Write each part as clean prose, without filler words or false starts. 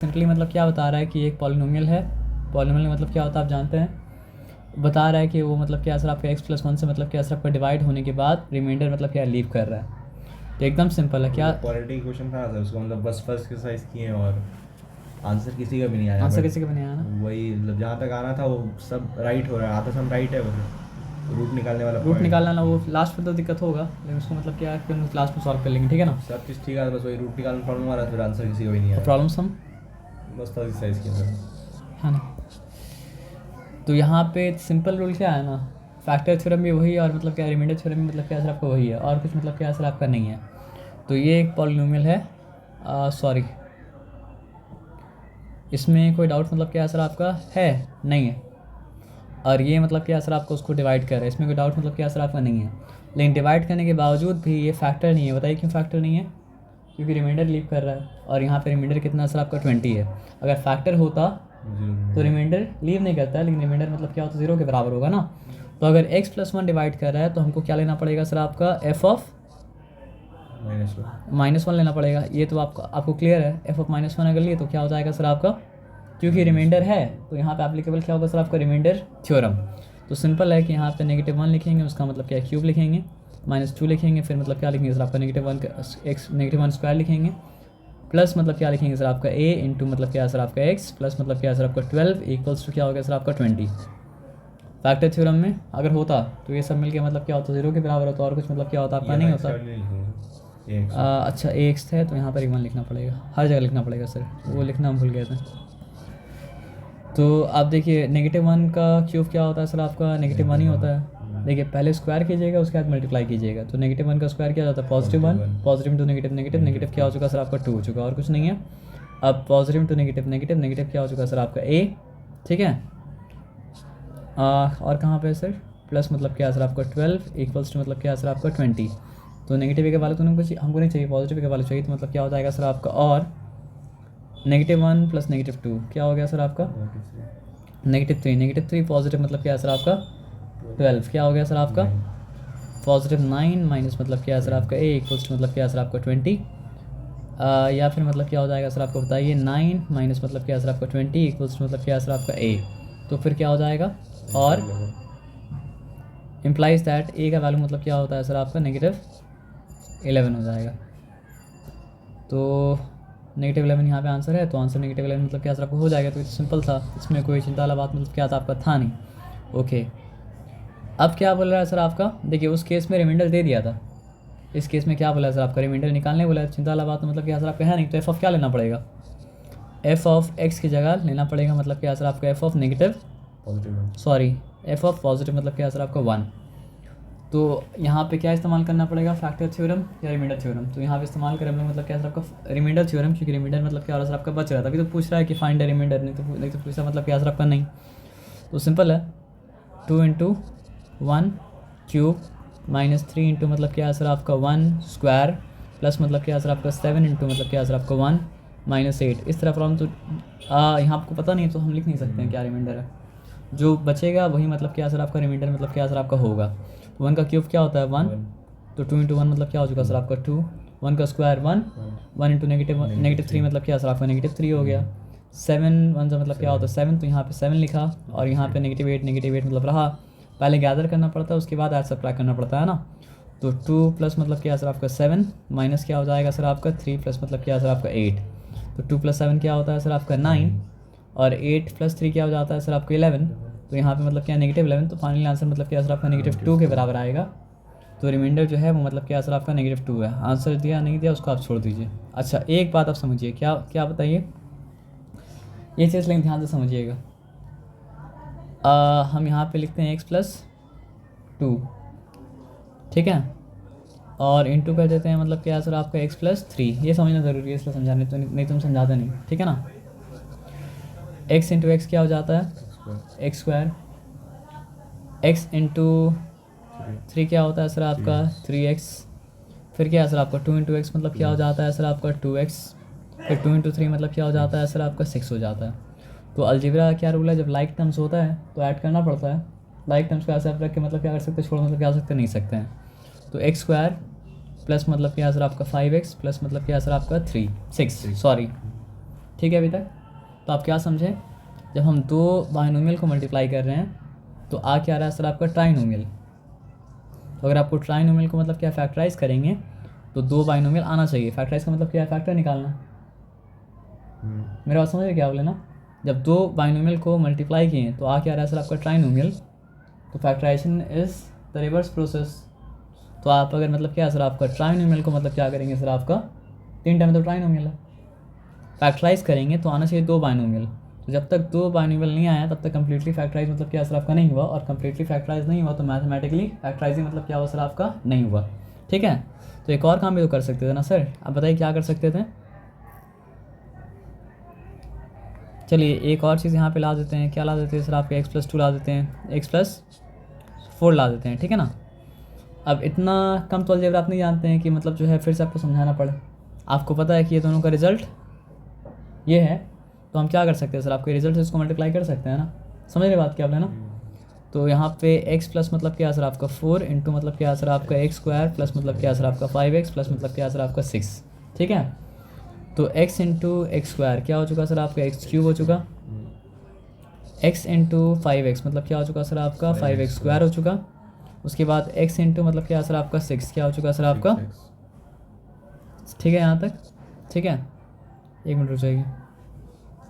Simply मतलब क्या बता रहा है कि एक पॉलिनोमियल है। पॉलिनोमियल मतलब क्या होता है आप जानते हैं, बता रहा है कि वो मतलब क्या असर आपका x+1 से मतलब क्या असर आपका डिवाइड होने के बाद रिमाइंडर मतलब क्या लीव कर रहा है। तो एकदम सिंपल है। क्या क्वालिटी क्वेश्चन था सर, उसको मतलब बस फर्स्ट एक्सरसाइज किए और आंसर किसी का भी नहीं आया। आंसर किसी का भी नहीं आया ना, वही मतलब जहाँ तक आना था वो सब राइट हो रहा है, आधा सब राइट है, बस रूट निकालने वाला रूट निकालना ना, वो लास्ट में तो दिक्कत होगा, लेकिन उसको मतलब क्या है कि हम लास्ट में सॉल्व कर लेंगे, ठीक है ना। सब चीज़ ठीक है, बस वही रूट निकालने प्रॉब्लम आ रहा है, फिर आंसर किसी का भी नहीं आया। प्रॉब्लम सम बस फर्स्ट एक्सरसाइज किया सर, है ना। तो यहाँ पे सिंपल रूल क्या है ना, फैक्टर थ्योरम भी वही है और मतलब क्या रिमाइंडर थ्योरम भी मतलब क्या असर आपका वही है और कुछ मतलब क्या असर आपका नहीं है। तो ये एक पॉलिनोमियल है, सॉरी इसमें कोई डाउट मतलब क्या असर आपका है नहीं है, और ये मतलब क्या असर आपको उसको डिवाइड कर रहा है, इसमें कोई डाउट मतलब क्या असर आपका नहीं है। लेकिन डिवाइड करने के बावजूद भी ये फैक्टर नहीं है। बताइए क्यों फैक्टर नहीं है? क्योंकि रिमाइंडर लीव कर रहा है और यहाँ पे रिमाइंडर कितना असर आपका 20 है। अगर फैक्टर होता तो रिमाइंडर लीव नहीं करता है, लेकिन रिमाइंडर मतलब क्या होता है 0 के बराबर होगा ना। तो अगर x+1 डिवाइड कर रहा है तो हमको क्या लेना पड़ेगा सर आपका f(-1) लेना पड़ेगा। ये तो आपको क्लियर है। f(-1) अगर लिए तो क्या हो जाएगा सर आपका, क्योंकि रिमाइंडर है तो यहाँ पे एप्लीकेबल क्या होगा सर आपका रिमाइंडर थ्योरम। तो सिंपल है कि यहाँ पे -1 लिखेंगे, उसका मतलब क्या क्यूब लिखेंगे, -2 लिखेंगे, फिर मतलब क्या लिखेंगे सर आपका -1 का -1 स्क्वायर लिखेंगे, प्लस मतलब क्या लिखेंगे सर आपका a इंटू मतलब क्या सर आपका x प्लस मतलब क्या सर आपका 12 इक्वल्स टू क्या हो गया सर आपका 20। फैक्टर थ्योरम में अगर होता तो ये सब मिलके मतलब क्या होता 0 के बराबर होता और कुछ मतलब क्या होता आपका नहीं होता। अच्छा ax है तो यहाँ पर 1 लिखना पड़ेगा, हर जगह लिखना पड़ेगा सर, वो लिखना हम भूल गए थे। तो आप देखिए -1 का क्यूब क्या होता है सर आपका -1 ही होता है। देखिए पहले स्क्वायर कीजिएगा उसके बाद मल्टीप्लाई कीजिएगा, तो -1 का स्क्वायर क्या होता है +1, positive into negative negative, negative क्या हो चुका सर आपका 2 हो चुका और कुछ नहीं है। अब positive into negative negative, negative क्या हो चुका सर आपका a, ठीक है। और कहाँ पे सर प्लस मतलब क्या सर आपका 12 इक्वल्स टू मतलब क्या सर आपका 20। तो नेगेटिव के वाले तो हमको नहीं चाहिए, पॉजिटिव के वाले चाहिए, तो मतलब क्या हो जाएगा सर आपका, और -1 प्लस -2 क्या हो गया सर आपका -3 पॉजिटिव मतलब क्या है सर आपका 12 क्या हो गया सर आपका +9 माइनस मतलब क्या है सर आपका a इक्वल्स टू मतलब क्या है सर आपका 20, या फिर मतलब क्या हो जाएगा सर आपको बताइए 9 माइनस मतलब क्या है सर आपका 20 इक्वल्स टू मतलब क्या है सर आपका a। तो फिर क्या हो जाएगा, और इम्प्लाइज दैट a का वैल्यू मतलब क्या होता है सर आपका -11 हो जाएगा। तो -11 यहाँ पे आंसर है, तो आंसर -11 मतलब क्या सर आपको हो जाएगा। तो सिंपल था, इसमें कोई चिंता वाला बात मतलब क्या था आपका था नहीं। ओके, अब क्या बोल रहा है सर आपका, देखिए उस केस में रिमाइंडर दे दिया था, इस केस में क्या बोला है सर आपका रिमाइंडर निकालने बोला है। चिंता वाला बात मतलब क्या सर आपका है नहीं, तो एफ ऑफ क्या लेना पड़ेगा, एफ ऑफ एक्स की जगह लेना पड़ेगा मतलब क्या सर आपका F of negative sorry F of positive मतलब क्या सर आपका 1। तो यहाँ पे क्या इस्तेमाल करना पड़ेगा, फैक्टर थ्योरम या रिमाइंडर थ्योरम। तो यहाँ पे इस्तेमाल करें मतलब क्या सर आपका रिमाइंडर थ्योरम, क्योंकि रिमाइंडर मतलब क्या हो रहा है सर आपका बच रहा था। अभी तो पूछ रहा है कि फाइंड द रिमाइंडर, नहीं तो पूछ रहा मतलब क्या सर आपका नहीं। तो सिंपल है 2 इंटू 1 क्यूब -3 इंटू मतलब क्या सर आपका 1 स्क्वायर प्लस मतलब क्या सर आपका 7 इंटू मतलब क्या सर आपका 1 -8। इस तरह प्रॉब्लम तो यहाँ आपको पता नहीं है तो हम लिख नहीं सकते हैं क्या रिमाइंडर है, जो बचेगा वही मतलब क्या सर आपका रिमाइंडर मतलब क्या सर आपका होगा। 1 का क्यूब क्या होता है 1, तो 2 इंटू 1 मतलब क्या हो चुका सर आपका 2, 1 का स्क्वायर 1, 1 इंटू -3 मतलब क्या सर आपका -3 हो गया, 7 1 से मतलब क्या होता है 7, तो यहाँ पे 7 लिखा और यहाँ पे -8 मतलब रहा। पहले गैदर करना पड़ता है उसके बाद ऐड सब्ट्रैक्ट करना पड़ता है ना। तो 2 प्लस मतलब क्या सर आपका 7 माइनस क्या हो जाएगा सर आपका 3 प्लस मतलब क्या सर आपका 8। तो 2 + 7 क्या होता है सर आपका 9 और 8 + 3 क्या हो जाता है सर आपका 11। तो यहाँ पे मतलब क्या -11, तो फाइनल आंसर मतलब क्या सर आपका -2 के बराबर आएगा। तो रिमाइंडर जो है वो मतलब क्या सर आपका -2 है। आंसर दिया नहीं दिया उसको आप छोड़ दीजिए। अच्छा एक बात आप समझिए, क्या क्या बताइए, ये चीज़ लेकिन ध्यान से समझिएगा। हम यहाँ पे लिखते हैं x+2, ठीक है, और इंटू कर देते हैं मतलब क्या सर आपका x+3। ये समझना ज़रूरी है इसलिए समझाने, तो नहीं तुम समझाते नहीं, ठीक है ना। x इंटू एक्स क्या हो जाता है x स्क्वायर, x इंटू 3 क्या होता है सर आपका 3x, फिर क्या है सर आपका 2 इंटू एक्स मतलब क्या हो जाता है सर आपका 2x, फिर 2 इंटू 3 मतलब क्या हो जाता है सर आपका 6 हो जाता है। तो अलजेब्रा का क्या रूल है, जब लाइक टर्म्स होता है तो ऐड करना पड़ता है। लाइक टर्म्स को ऐसे आप रख के मतलब क्या कर सकते हैं, छोड़ मतलब क्या सकते नहीं सकते हैं। तो x स्क्वायर प्लस मतलब क्या सर आपका 5x प्लस मतलब क्या सर आपका 6 सॉरी ठीक है अभी तक? तो आप क्या समझे, जब हम दो बाइनोमियल को मल्टीप्लाई कर रहे हैं तो आ क्या रहा है सर आपका ट्राइनोमियल। तो अगर आपको ट्राइनोमियल को मतलब क्या फैक्टराइज करेंगे तो दो बाइनोमियल आना चाहिए। फैक्टराइज का मतलब क्या है, फैक्टर निकालना। मेरा बात समझ रहे क्या बोले ना, जब दो बाइनोमियल को मल्टीप्लाई किए तो आ क्या रहा है सर आपका ट्राइनोमियल। तो factorization is the reverse process. तो आप अगर मतलब क्या है सर आपका ट्राइनोमियल को मतलब क्या करेंगे सर आपका 3 टाइम तो ट्राइनोमियल है, फैक्टराइज करेंगे तो आना चाहिए दो बाइनोमियल। तो जब तक दो बाइनोमियल नहीं आया तब तक कम्प्लीटली फैक्टराइज मतलब क्या सर आपका नहीं हुआ, और कम्प्लीटली फैक्टराइज नहीं हुआ तो मैथमेटिकली फैक्टराइजिंग मतलब क्या हुआ सर आपका नहीं हुआ। ठीक है, तो एक और काम भी तो कर सकते थे ना सर, आप बताइए क्या कर सकते थे। चलिए एक और चीज़ यहाँ पे ला देते हैं, क्या ला देते हैं सर आपके x+2 ला देते हैं, x+4 ला देते हैं, ठीक है ना। अब इतना कम तो अलजेब्रा आप नहीं जानते हैं कि मतलब जो है फिर से आपको समझाना पड़े। आपको पता है कि ये दोनों का रिजल्ट ये है, तो हम क्या कर सकते हैं सर आपके रिजल्ट से इसको मल्टीप्लाई कर सकते हैं ना। समझ रहे बात क्या आपने ना। तो यहाँ पे x प्लस मतलब क्या सर आपका 4 इंटू मतलब क्या सर आपका x² प्लस मतलब क्या सर आपका 5x प्लस मतलब क्या सर आपका 6, ठीक है। तो x इंटू x² क्या हो चुका सर आपका x³ हो चुका, x इंटू 5x मतलब क्या हो चुका सर आपका 5x² हो चुका। उसके बाद x इंटू मतलब क्या सर आपका 6 क्या हो चुका सर आपका, ठीक है यहाँ तक, ठीक है। एक मिनट रुक जाइए,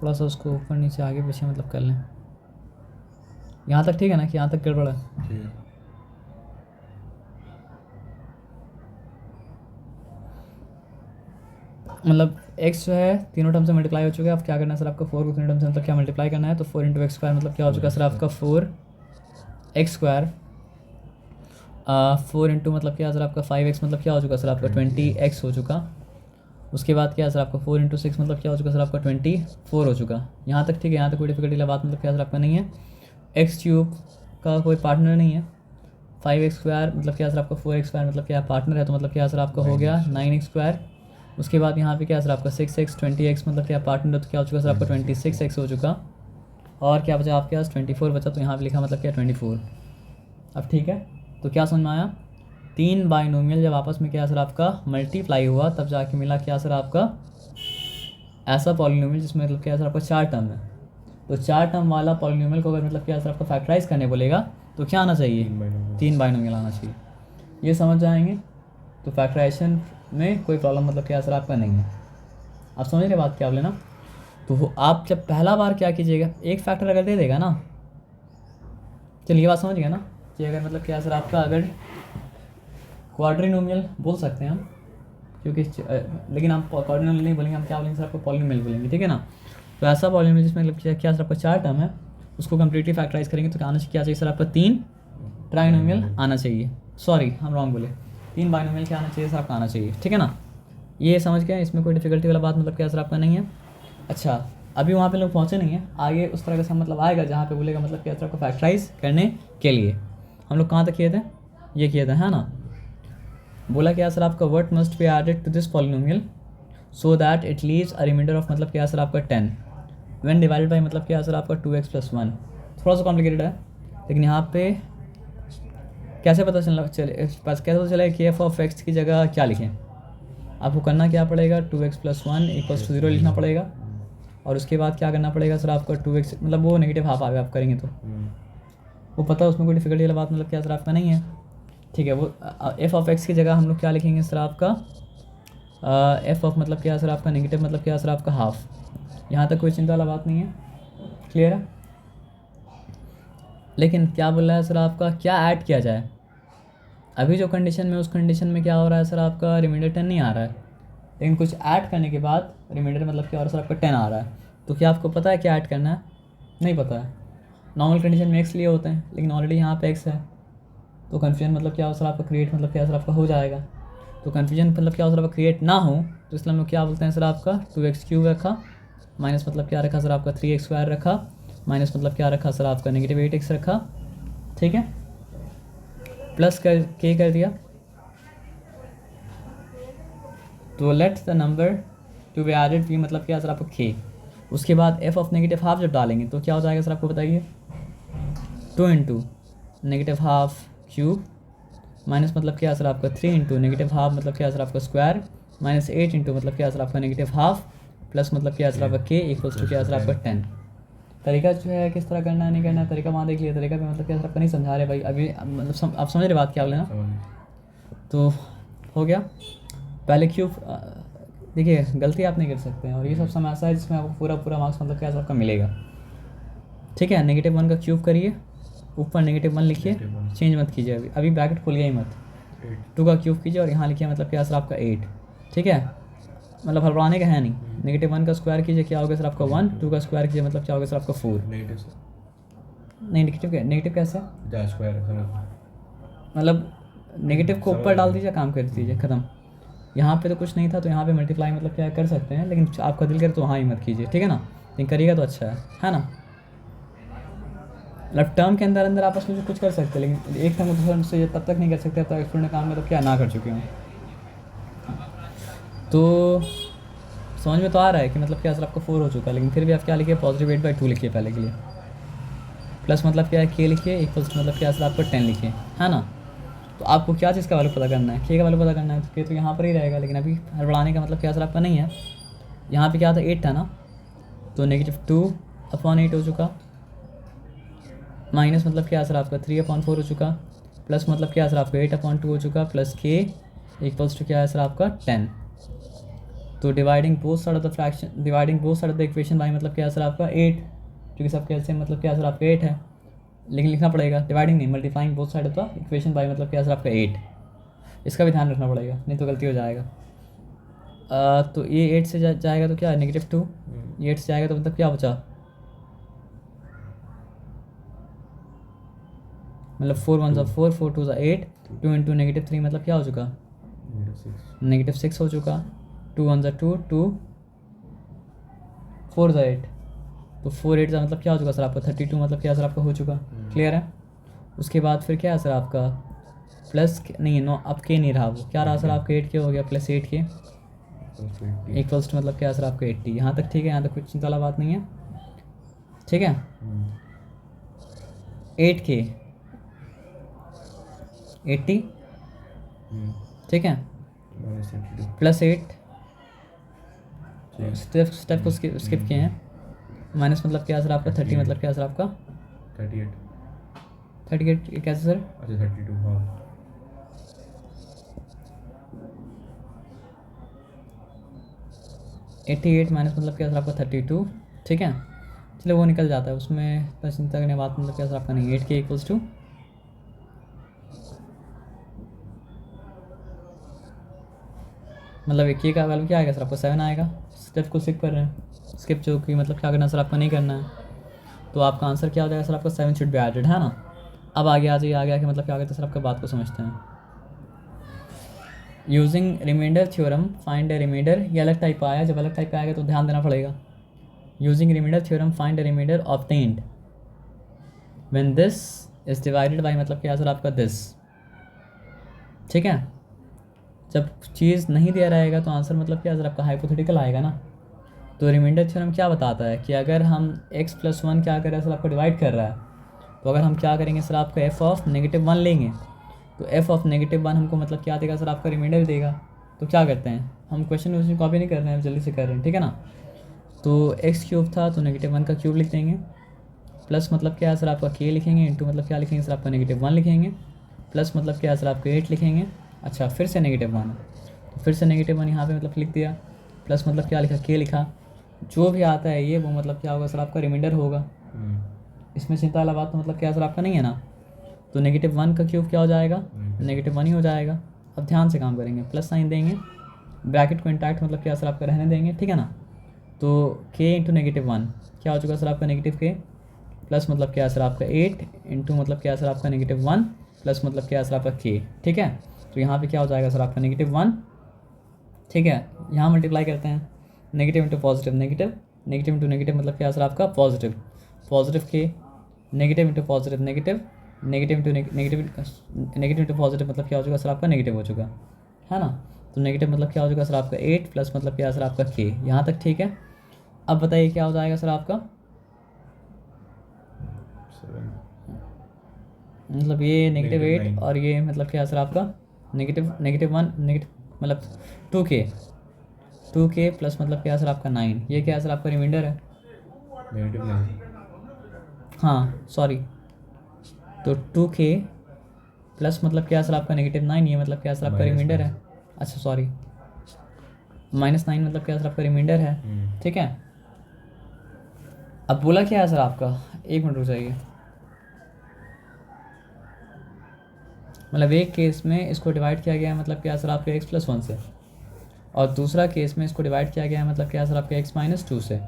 थोड़ा सा उसको ऊपर नीचे आगे पीछे मतलब कर लें। यहाँ तक ठीक है ना, कि यहाँ तक गड़बड़ है? ठीक है। मतलब x जो है तीनों टर्म से मल्टीप्लाई हो चुका है। अब क्या करना है सर आपका 4 को तीनों टर्म से मतलब क्या मल्टीप्लाई करना है, तो 4 इंटू x² मतलब क्या हो चुका है सर आपका 4x², 4 इंटू मतलब क्या सर आपका 5x मतलब क्या हो चुका सर आपका 20x हो चुका। उसके बाद क्या सर आपका 4 इंटू 6 मतलब क्या हो चुका सर आपका 24 हो चुका। यहाँ तक ठीक है, यहाँ तक कोई डिफिकल्टी वाला बात मतलब क्या सर आपका नहीं है। x³ का कोई पार्टनर नहीं है, 5x² मतलब क्या सर आपका 4x² मतलब क्या पार्टनर है, तो मतलब क्या सर आपका हो गया 9x²। उसके बाद यहाँ पे क्या सर आपका 6x 20x मतलब क्या पार्टनर है, तो क्या हो चुका सर आपका 26x हो चुका। और क्या बचा आपके पास 24 बचा, तो यहाँ पे लिखा मतलब क्या 24। अब ठीक है, तो क्या समझ में आया, तीन बाइनोमियल जब आपस में क्या सर आपका मल्टीप्लाई हुआ तब जाके मिला क्या सर आपका ऐसा पॉलिनोमियल जिसमें मतलब क्या सर आपका 4 टर्म है। तो 4 टर्म वाला पॉलिनोमियल को अगर मतलब क्या सर आपका फैक्टराइज करने बोलेगा तो क्या आना चाहिए, 3 बाइनोमियल आना चाहिए। ये समझ जाएंगे तो फैक्टराइजेशन में कोई प्रॉब्लम मतलब क्या सर आपका नहीं है। आप समझ रहे बात क्या बोले ना। तो आप जब पहला बार क्या कीजिएगा, एक फैक्टर अगर दे देगा ना, चलिए बात समझ गया ना, कि अगर मतलब क्या सर आपका अगर क्वाड्रिनोमियल बोल सकते हैं हम, क्योंकि लेकिन हम क्वाड्रिनोमियल नहीं बोलेंगे, हम क्या बोलेंगे सर आपको पॉलिनोमियल बोलेंगे, ठीक है ना। तो ऐसा पॉलिनोमियल जिसमें मतलब क्या सर आपका 4 टर्म है, उसको कम्प्लीटली फैक्टराइज करेंगे तो क्या आना चाहिए, क्या चाहिए सर आपका 3 ट्राइनोमियल आना चाहिए। सॉरी हम रॉन्ग बोले, 3 बाइनोमियल क्या आना चाहिए सर आपका आना चाहिए, ठीक है ना। ये समझ गए, इसमें कोई डिफिकल्टी वाला बात मतलब क्या सर आपका नहीं है। अच्छा अभी वहाँ पे लोग पहुँचे नहीं हैं, आगे उस तरह का मतलब आएगा जहाँ पे बोलेगा मतलब क्या सर आपको फैक्टराइज करने के लिए। हम लोग कहाँ तक किए थे, ये किए थे है ना। बोला क्या सर आपका what must be added to this polynomial so that it leaves a remainder of मतलब क्या सर आपका 10 व्हेन डिवाइडेड बाय मतलब क्या सर आपका 2x + 1। थोड़ा सा कॉम्प्लिकेटेड है, लेकिन यहाँ पे कैसे पता कैसे पता चला कि f(x) की जगह क्या लिखें। आपको करना क्या पड़ेगा, 2x + 1 = 0 लिखना पड़ेगा, और उसके बाद क्या करना पड़ेगा सर आपका 2x मतलब वो नेगेटिव हाफ आ गया आप करेंगे तो वो पता है, उसमें कोई डिफिकल्टी वाला बात मतलब क्या सर आपका नहीं है, ठीक है। वो f(x) की जगह हम लोग क्या लिखेंगे सर आपका f मतलब क्या सर आपका नेगेटिव मतलब क्या सर आपका हाफ। यहाँ तक कोई चिंता वाला बात नहीं है, क्लियर है। लेकिन क्या बोल रहा है सर आपका, क्या ऐड किया जाए। अभी जो कंडीशन में उस कंडीशन में क्या हो रहा है सर आपका रिमाइंडर 10 नहीं आ रहा है, लेकिन कुछ ऐड करने के बाद रिमाइंडर मतलब क्या हो रहा है सर आपका 10 आ रहा है। तो क्या आपको पता है क्या ऐड करना है, नहीं पता है। नॉर्मल कंडीशन में x लिए होते हैं, लेकिन ऑलरेडी यहाँ पे x है, तो कन्फ्यूजन मतलब क्या हो सर आपका क्रिएट मतलब क्या सर आपका हो जाएगा। तो कन्फ्यूजन मतलब क्या हो सर आपका क्रिएट ना हो तो इसलिए हम लोग क्या बोलते हैं सर आपका 2x³ रखा, माइनस मतलब क्या रखा सर आपका 3x² रखा, माइनस मतलब क्या रखा सर आपका नेगेटिव 8x रखा, ठीक है, प्लस कर k कर दिया। तो let the number to be added भी मतलब क्या सर आपको k। उसके बाद f ऑफ नेगेटिव हाफ जब डालेंगे तो क्या हो जाएगा सर आपको बताइए, 2 into negative half cube minus मतलब क्या सर आपका 3 इंटू नेगेटिव हाफ मतलब क्या सर आपका स्क्वायर माइनस 8 इंटू मतलब क्या सर आपका नेगेटिव हाफ प्लस मतलब क्या सर आपका के इक्वल्स टू क्या सर आपका 10। तरीका जो है किस तरह करना है नहीं करना है, तरीका वहाँ देख लिया, तरीका भी मतलब क्या सर आपका नहीं समझा रहे भाई अभी, मतलब आप समझ रहे बात क्या बोले ना। तो हो गया पहले क्यूब। देखिए गलती आप नहीं कर सकते हैं, और ये सब समय ऐसा है जिसमें आपको पूरा पूरा मार्क्स मतलब क्या सर आपका मिलेगा। ठीक है, -1 का क्यूब करिए, ऊपर -1 लिखिए, चेंज मत कीजिए, अभी अभी ब्रैकेट खोलिए ही मत। 2 का क्यूब कीजिए और यहाँ लिखिए मतलब क्या सर आपका 8। ठीक है, मतलब हड़बड़ाने का है नहीं। -1 का स्क्वायर कीजिए, क्या होगा सर आपका 1। 2 का स्क्वायर कीजिए मतलब क्या होगा सर आपका 4। नेगेटिव कैसे, मतलब नेगेटिव को ऊपर डाल दीजिए, काम कर दीजिए, ख़त्म। यहाँ पे तो कुछ नहीं था तो यहाँ पे मल्टीप्लाई मतलब क्या कर सकते हैं, लेकिन आपका दिल करे तो वहाँ ही मत कीजिए, ठीक है ना। लेकिन करिएगा तो अच्छा है ना। मतलब टर्म के अंदर अंदर आपस में जो कुछ कर सकते हैं, लेकिन एक टर्म को दूसरे से तब तक नहीं कर सकते तब तक स्टूडेंट काम मतलब क्या ना कर चुके हों। तो समझ में तो आ रहा है कि मतलब क्या सर आपका 4 हो चुका है, लेकिन फिर भी आप क्या लिखिए, +8/2 लिखिए पहले के लिए, प्लस मतलब क्या है के लिखिए, इक्वल्स मतलब क्या सर आपका 10 लिखिए, है ना। तो आपको क्या चीज़ का वैल्यू पता करना है, के का वैल्यू पता करना है, तो के तो यहाँ पर ही रहेगा, लेकिन अभी हड़बड़ाने का मतलब क्या सर आपका नहीं है। यहाँ पे क्या था 8 था ना, तो -2/8 हो चुका, माइनस मतलब क्या सर आपका 3/4 हो चुका, प्लस मतलब क्या सर आपका 8/2 हो चुका, प्लस के इक्वल्स टू क्या है सर आपका 10। तो dividing both side of the fraction, dividing both side of the equation by मतलब क्या है सर आपका 8, क्योंकि सबके एलसीएम मतलब क्या है सर आपका 8 है, लेकिन लिखना पड़ेगा डिवाइडिंग नहीं, multiplying both side of the equation by मतलब क्या है सर आपका 8। इसका भी ध्यान रखना पड़ेगा, नहीं तो गलती हो जाएगा। तो ये 8 से जाएगा तो क्या है -2, ये 8 से जाएगा तो मतलब क्या बचा, मतलब 4 1 4, 4 2 8, 2 इंटू -3 मतलब क्या हो चुका, -6 हो चुका, 2 1 2, 2 4 8, तो 4 8 का मतलब क्या हो चुका सर आपका 32 मतलब क्या सर आपका हो चुका। क्लियर है। उसके बाद फिर क्या है सर आपका प्लस नहीं, नो अब के नहीं रहा, वो क्या रहा सर आपका 8 के हो गया, प्लस 8 के इक्वल्स टू मतलब क्या सर आपका 80। यहाँ तक ठीक है, यहाँ तक कुछ चिंता वाला बात नहीं है, ठीक है। 8 के 80, ठीक है, प्लस 8, स्टेप को स्किप किए हैं, माइनस मतलब क्या सर आपका 30 मतलब क्या सर आपका 38 कैसे सर, अच्छा 32, हाँ 88 माइनस मतलब क्या सर आपका 32, ठीक है। चलो वो निकल जाता है, उसमें इतना चिंता करने बात मतलब क्या सर आपका नहीं। 8 के इक्वल्स टू मतलब एक के का वैल्यू क्या आएगा सर आपका 7 आएगा। स्टेप को स्किप कर रहे हैं, स्किप जो कि मतलब क्या करना सर आपका नहीं करना है। तो आपका आंसर क्या हो जाएगा सर आपका 7 शुड बी एडेड, है ना। अब आगे आ जाइए, आगे आके मतलब क्या आगे तो सर आपका बात को समझते हैं। Using remainder theorem find a reminder, ये अलग टाइप का आया, जब अलग टाइप का आएगा तो ध्यान देना पड़ेगा। Using remainder theorem find a remainder obtained when this is divided by मतलब क्या सर आपका दिस, ठीक है। जब चीज़ नहीं दिया रहेगा तो आंसर मतलब क्या सर आपका हाइपोथेटिकल आएगा ना। तो रिमाइंडर थ्योरम क्या बताता है कि अगर हम x+1 क्या कर रहा है सर आपको डिवाइड कर रहा है, तो अगर हम क्या करेंगे सर आपका f(-1) लेंगे, तो f(-1) हमको मतलब क्या देगा सर आपका रिमाइंडर देगा। तो क्या करते हैं हम, क्वेश्चन कॉपी नहीं कर रहे हैं, जल्दी से कर रहे हैं, ठीक है ना। तो x³ था तो -1 का क्यूब लिख देंगे, प्लस मतलब क्या है सर आपका k लिखेंगे, इंटू मतलब क्या लिखेंगे सर आपका -1 लिखेंगे, प्लस मतलब क्या है सर आपका 8 लिखेंगे। अच्छा फिर से -1, तो फिर से -1 यहाँ पे मतलब लिख दिया, प्लस मतलब क्या लिखा k लिखा, जो भी आता है ये वो मतलब क्या होगा सर आपका रिमाइंडर होगा। इसमें चिंता वाला बात तो मतलब क्या सर आपका नहीं है ना। तो -1 का क्यूब क्या हो जाएगा, -1 ही हो जाएगा। अब ध्यान से काम करेंगे, प्लस साइन देंगे, ब्रैकेट को इंटैक्ट मतलब क्या सर आपका रहने देंगे, ठीक है ना। तो k इंटू -1 क्या हो चुका सर आपका -k, प्लस मतलब क्या सर आपका 8 इंटू मतलब क्या सर आपका -1 प्लस मतलब क्या सर आपका k, ठीक है। तो यहाँ पे क्या हो जाएगा सर आपका -1, ठीक है। यहाँ मल्टीप्लाई करते हैं, negative into positive negative, negative into negative मतलब क्या सर आपका पॉजिटिव, पॉजिटिव के, negative into positive negative, negative into negative, negative into positive मतलब क्या हो चुका सर आपका नेगेटिव हो चुका, है ना। तो नेगेटिव मतलब क्या हो चुका सर आपका 8 प्लस मतलब क्या सर आपका k, यहाँ तक ठीक है। अब बताइए क्या हो जाएगा सर आपका, मतलब ये -8 और ये मतलब क्या सर आपका -1 नेगेटिव मतलब 2k, 2k प्लस मतलब क्या सर आपका 9, ये क्या है सर आपका रिमाइंडर है। नेगेटिव 9। हाँ सॉरी, तो 2k प्लस मतलब क्या सर आपका -9, ये मतलब क्या सर आपका Minus रिमाइंडर 9। है। अच्छा सॉरी, -9 मतलब क्या सर आपका रिमाइंडर है। ठीक है, अब बोला क्या है सर आपका, 1 मिनट रुक जाइए। मतलब एक केस में इसको डिवाइड किया गया है मतलब क्या सर आपके x+1 से, और दूसरा केस में इसको डिवाइड किया गया है मतलब क्या सर आपके x-2 से,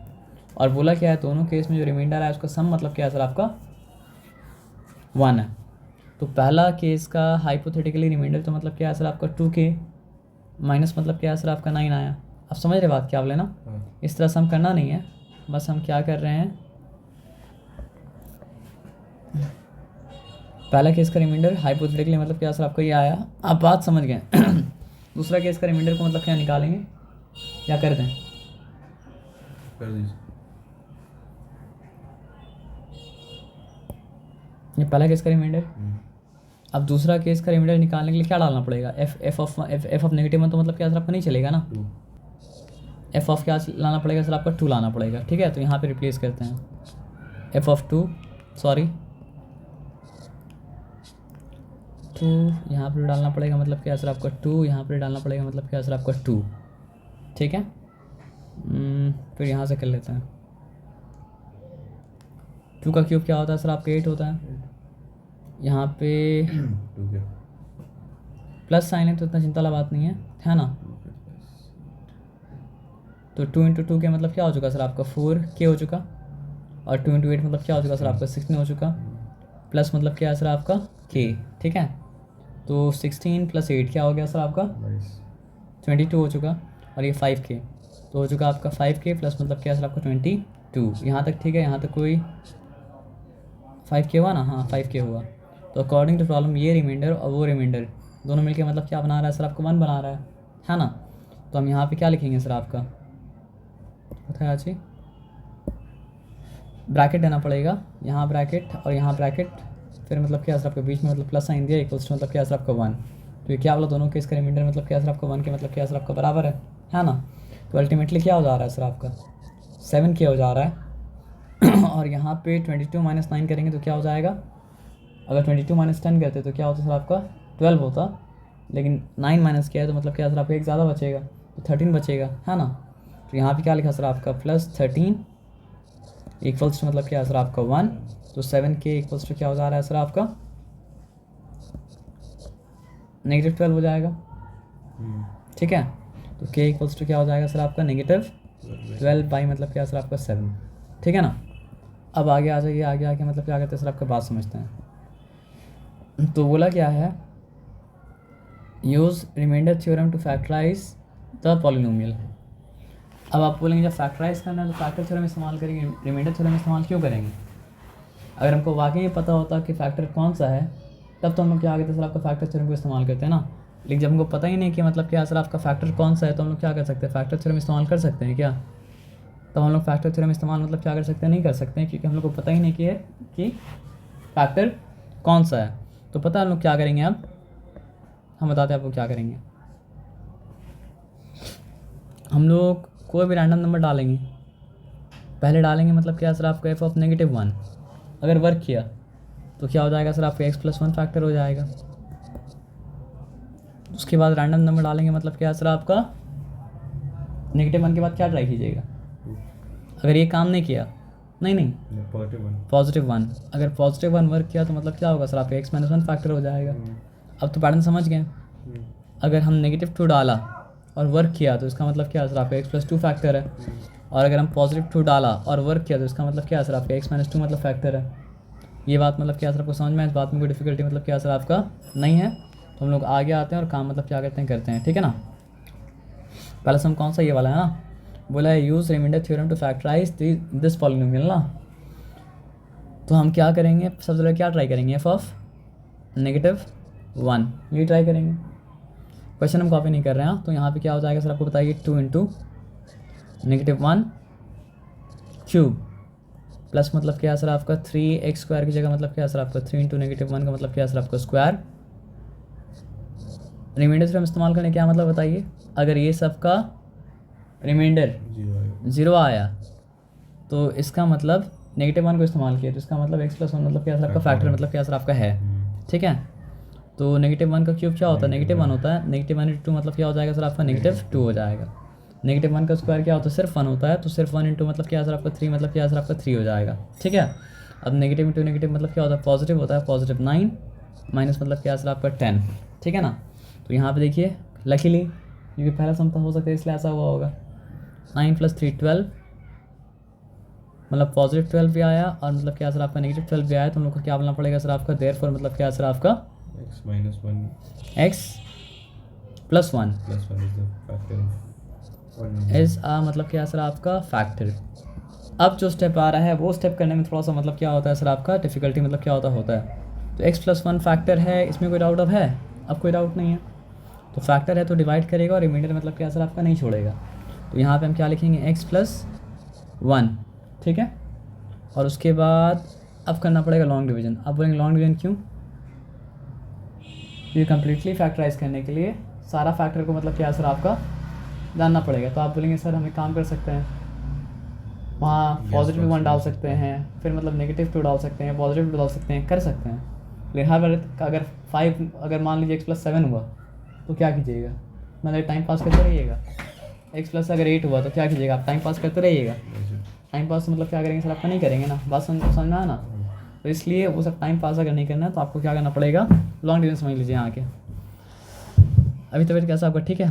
और बोला क्या है दोनों केस में जो रिमाइंडर है उसका सम मतलब क्या है सर आपका 1 है। तो पहला केस का हाइपोथेटिकली रिमाइंडर तो मतलब क्या है सर आपका 2k माइनस मतलब क्या है सर आपका 9 आया। आप समझ रहे बात क्या बोले ना, इस तरह से हम करना नहीं है, बस हम क्या कर रहे हैं, पहला केस का रिमाइंडर हाइपोथेटिकली मतलब क्या सर आपको ये आया, आप बात समझ गए। दूसरा केस का रिमाइंडर को मतलब क्या निकालेंगे, क्या कर दें, कर दीजिए। ये पहला केस का रिमाइंडर। अब दूसरा केस का रिमाइंडर निकालने के लिए क्या डालना पड़ेगा, एफ ऑफ -1 तो मतलब क्या सर आपका नहीं चलेगा ना, 2। एफ ऑफ क्या लाना पड़ेगा सर आपका 2 लाना पड़ेगा। ठीक है, तो यहाँ पे रिप्लेस करते हैं एफ ऑफ 2, सॉरी 2 यहाँ पर डालना पड़ेगा मतलब क्या सर आपका 2, यहाँ पर डालना पड़ेगा मतलब क्या सर आपका 2। ठीक है, फिर यहाँ से कर लेते हैं, 2 का क्यूब क्या होता है सर आपका 8 होता है, यहाँ पे 2 क्या प्लस साइन है तो इतना चिंता वाला बात नहीं है ना। तो 2 × 2 के मतलब क्या हो चुका सर आपका 4k हो चुका, और 2 × 8 मतलब क्या हो चुका सर आपका 16 हो चुका, प्लस मतलब क्या है सर आपका k। ठीक है, तो 16 + 8 क्या हो गया सर आपका 22 हो चुका, और ये 5k तो हो चुका आपका 5k प्लस मतलब क्या सर आपका 22। यहाँ तक ठीक है, यहाँ तक कोई 5k हुआ ना, हाँ 5k हुआ। तो अकॉर्डिंग टू प्रॉब्लम ये रिमाइंडर और वो रिमाइंडर दोनों मिलके मतलब क्या बना रहा है सर आपको 1 बना रहा है ना। तो हम यहाँ पे क्या लिखेंगे सर आपका, बताया जी, ब्रैकेट देना पड़ेगा, यहाँ ब्रैकेट और यहाँ ब्रैकेट, फिर मतलब क्या सर आपके बीच में मतलब प्लस साइन दिया इक्वल्स टू मतलब क्या सर आपका 1। तो ये क्या बोला, दोनों केस का रिमाइंडर मतलब क्या सर आपका 1 के मतलब क्या सर आपका बराबर है ना। तो अल्टीमेटली क्या हो जा रहा है सर आपका 7k हो जा रहा है। और यहाँ पे 22 - 9 करेंगे तो क्या हो जाएगा, अगर 22 - 10 करते तो क्या होता सर आपका 12 होता, लेकिन 9 माइनस किया है तो मतलब क्या सर आपका एक ज़्यादा बचेगा, तो 13 बचेगा, है ना। तो यहाँ पे क्या लिखा सर आपका +13 इक्वल्स टू मतलब क्या सर आपका 1, तो 7k इक्वल्स टू क्या हो जा रहा है सर आपका -12 हो जाएगा। ठीक है, तो k इक्वल्स टू क्या हो जाएगा सर आपका -12 बाई मतलब क्या सर आपका 7। ठीक है ना, अब आगे आ जाइए, आगे आके मतलब क्या करते हैं सर आपका बात समझते हैं। तो बोला क्या है, use remainder theorem to factorize the polynomial. अब आप बोलेंगे जब फैक्टराइज करना है तो फैक्टर थ्योरम इस्तेमाल करेंगे, रिमाइंडर थ्योरम इस्तेमाल क्यों करेंगे। अगर हमको वाकई पता होता कि फैक्टर कौन सा है तब तो हम लोग क्या करते सर आपका फैक्टर थ्योरम को इस्तेमाल करते हैं ना। लेकिन जब हमको पता ही नहीं कि मतलब क्या सर आपका फैक्टर कौन सा है तो हम लोग क्या कर सकते हैं, फैक्टर थ्योरम इस्तेमाल कर सकते हैं क्या। तो हम लोग फैक्टर थ्योरम इस्तेमाल मतलब क्या कर सकते हैं, नहीं कर सकते हैं, क्योंकि हम लोग को पता ही नहीं कि फैक्टर कौन सा है। तो पता है हम लोग क्या करेंगे, अब हम बताते हैं आपको क्या करेंगे। हम लोग कोई भी रैंडम नंबर डालेंगे, पहले डालेंगे मतलब क्या सर आपका f ऑफ -1, अगर वर्क किया तो क्या हो जाएगा सर आपका x+1 फैक्टर हो जाएगा। उसके बाद रैंडम नंबर डालेंगे मतलब क्या सर आपका -1 के बाद क्या ट्राई कीजिएगा, अगर ये काम नहीं किया, नहीं +1, अगर +1 वर्क किया तो मतलब क्या होगा सर आपका x-1 फैक्टर हो जाएगा। अब तो पैटर्न समझ गए, अगर हम -2 डाला और वर्क किया तो इसका मतलब क्या सर आपका x+2 फैक्टर है, और अगर हम +2 डाला और वर्क किया तो इसका मतलब क्या सर आपका x-2 मतलब फैक्टर है। ये बात मतलब क्या सर आपको समझ में, इस बात में कोई डिफिकल्टी मतलब क्या सर आपका नहीं है। तो हम लोग आगे आते हैं और काम मतलब क्या करते हैं, ठीक है ना। पहला सम कौन सा, ये वाला है ना, बोला है use remainder theorem to factorize this polynomial ना। तो हम क्या करेंगे, सबसे पहले क्या ट्राई करेंगे, f ऑफ -1 ये ट्राई करेंगे। क्वेश्चन हम कॉपी नहीं कर रहे हैं, तो यहाँ पे क्या हो जाएगा सर आपको बताइए, 2 × -1 क्यूब प्लस मतलब क्या सर आपका 3x² की जगह मतलब क्या सर आपका 3 × -1 का मतलब क्या सर आपका स्क्वायर। रिमाइंडर थ्योरम इस्तेमाल करने क्या मतलब बताइए, अगर ये सब का रिमाइंडर 0 आएगा। 0 आया, तो इसका मतलब -1 को इस्तेमाल किया, तो इसका मतलब x+1 मतलब क्या सर आपका फैक्टर मतलब क्या सर आपका है, ठीक है। तो -1 का क्यूब क्या होता है, -1 होता है, -1 × 2 मतलब क्या हो जाएगा सर आपका -2 हो जाएगा। -1 का स्क्वायर क्या होता है, सिर्फ 1 होता है, तो सिर्फ 1 × मतलब क्या सर आपका 3 मतलब क्या सर आपका 3 हो जाएगा, ठीक है। अब नेगेटिव × नेगेटिव मतलब क्या होता है, पॉजिटिव होता है, +9 माइनस मतलब क्या सर आपका 10, ठीक है ना। तो यहाँ पे देखिए लकीली क्योंकि पहला सम था हो सकता है इसलिए ऐसा हुआ होगा। 9 + 3 12 मतलब +12 भी आया और मतलब क्या सर आपका -12 भी आया, तो हम लोग को क्या बोलना पड़ेगा सर आपका देयरफॉर मतलब क्या सर आपका x minus 1 x+1 plus 1 is the factor of 1 is मतलब क्या सर आपका फैक्टर। अब जो स्टेप आ रहा है वो स्टेप करने में थोड़ा सा मतलब क्या होता है सर आपका डिफ़िकल्टी मतलब क्या होता है। तो x+1 फैक्टर है, इसमें कोई डाउट अब है, अब कोई डाउट नहीं है। तो फैक्टर है तो डिवाइड करेगा और रिमाइंडर मतलब क्या सर आपका नहीं छोड़ेगा। तो यहाँ पे हम क्या लिखेंगे x+1, ठीक है। और उसके बाद अब करना पड़ेगा लॉन्ग डिवीजन। अब बोलेंगे लॉन्ग डिवीजन क्यों, ये कम्प्लीटली फैक्टराइज करने के लिए सारा फैक्टर को मतलब क्या सर आपका जानना पड़ेगा। तो आप बोलेंगे सर हम एक काम कर सकते हैं, वहाँ पॉजिटिव 1 डाल सकते हैं, फिर मतलब -2 डाल सकते हैं, +2 डाल सकते हैं, कर सकते हैं। लेकिन हर बार अगर 5 अगर मान लीजिए x+7 हुआ तो क्या कीजिएगा, मतलब टाइम पास करते रहिएगा। अगर 8 हुआ तो क्या कीजिएगा, आप टाइम पास करते रहिएगा। टाइम पास मतलब क्या करेंगे सर आपका नहीं करेंगे ना, बात समझ में आया ना। तो इसलिए वो सब टाइम पास अगर नहीं करना है तो आपको क्या करना पड़ेगा, लॉन्ग डिवीजन समझ लीजिए यहाँ के। अभी तबियत कैसा आपका, ठीक है।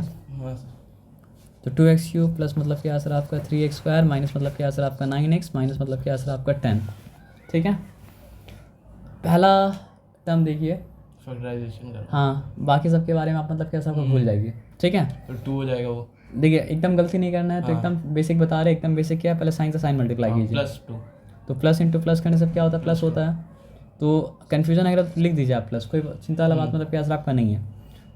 तो 2x³ प्लस मतलब क्या सर आपका 3x² माइनस मतलब क्या सर आपका 9x माइनस मतलब क्या सर आपका 10, ठीक है। पहला टर्म देखिए, फैक्टराइजेशन कर हाँ बाकी सब के बारे में आप मतलब क्या सबको भूल जाइए, ठीक है। तो 2 हो जाएगा वो देखिए एकदम गलती नहीं करना है, तो एकदम बेसिक बता रहे, एकदम बेसिक क्या है, पहले साइन से साइन मल्टीप्लाई कीजिए। +2 तो प्लस इंटू प्लस करने से क्या होता है, प्लस होता है। तो कन्फ्यूजन अगर आप लिख दीजिए आप प्लस, कोई चिंता वाला बात मतलब क्या सर आपका नहीं है।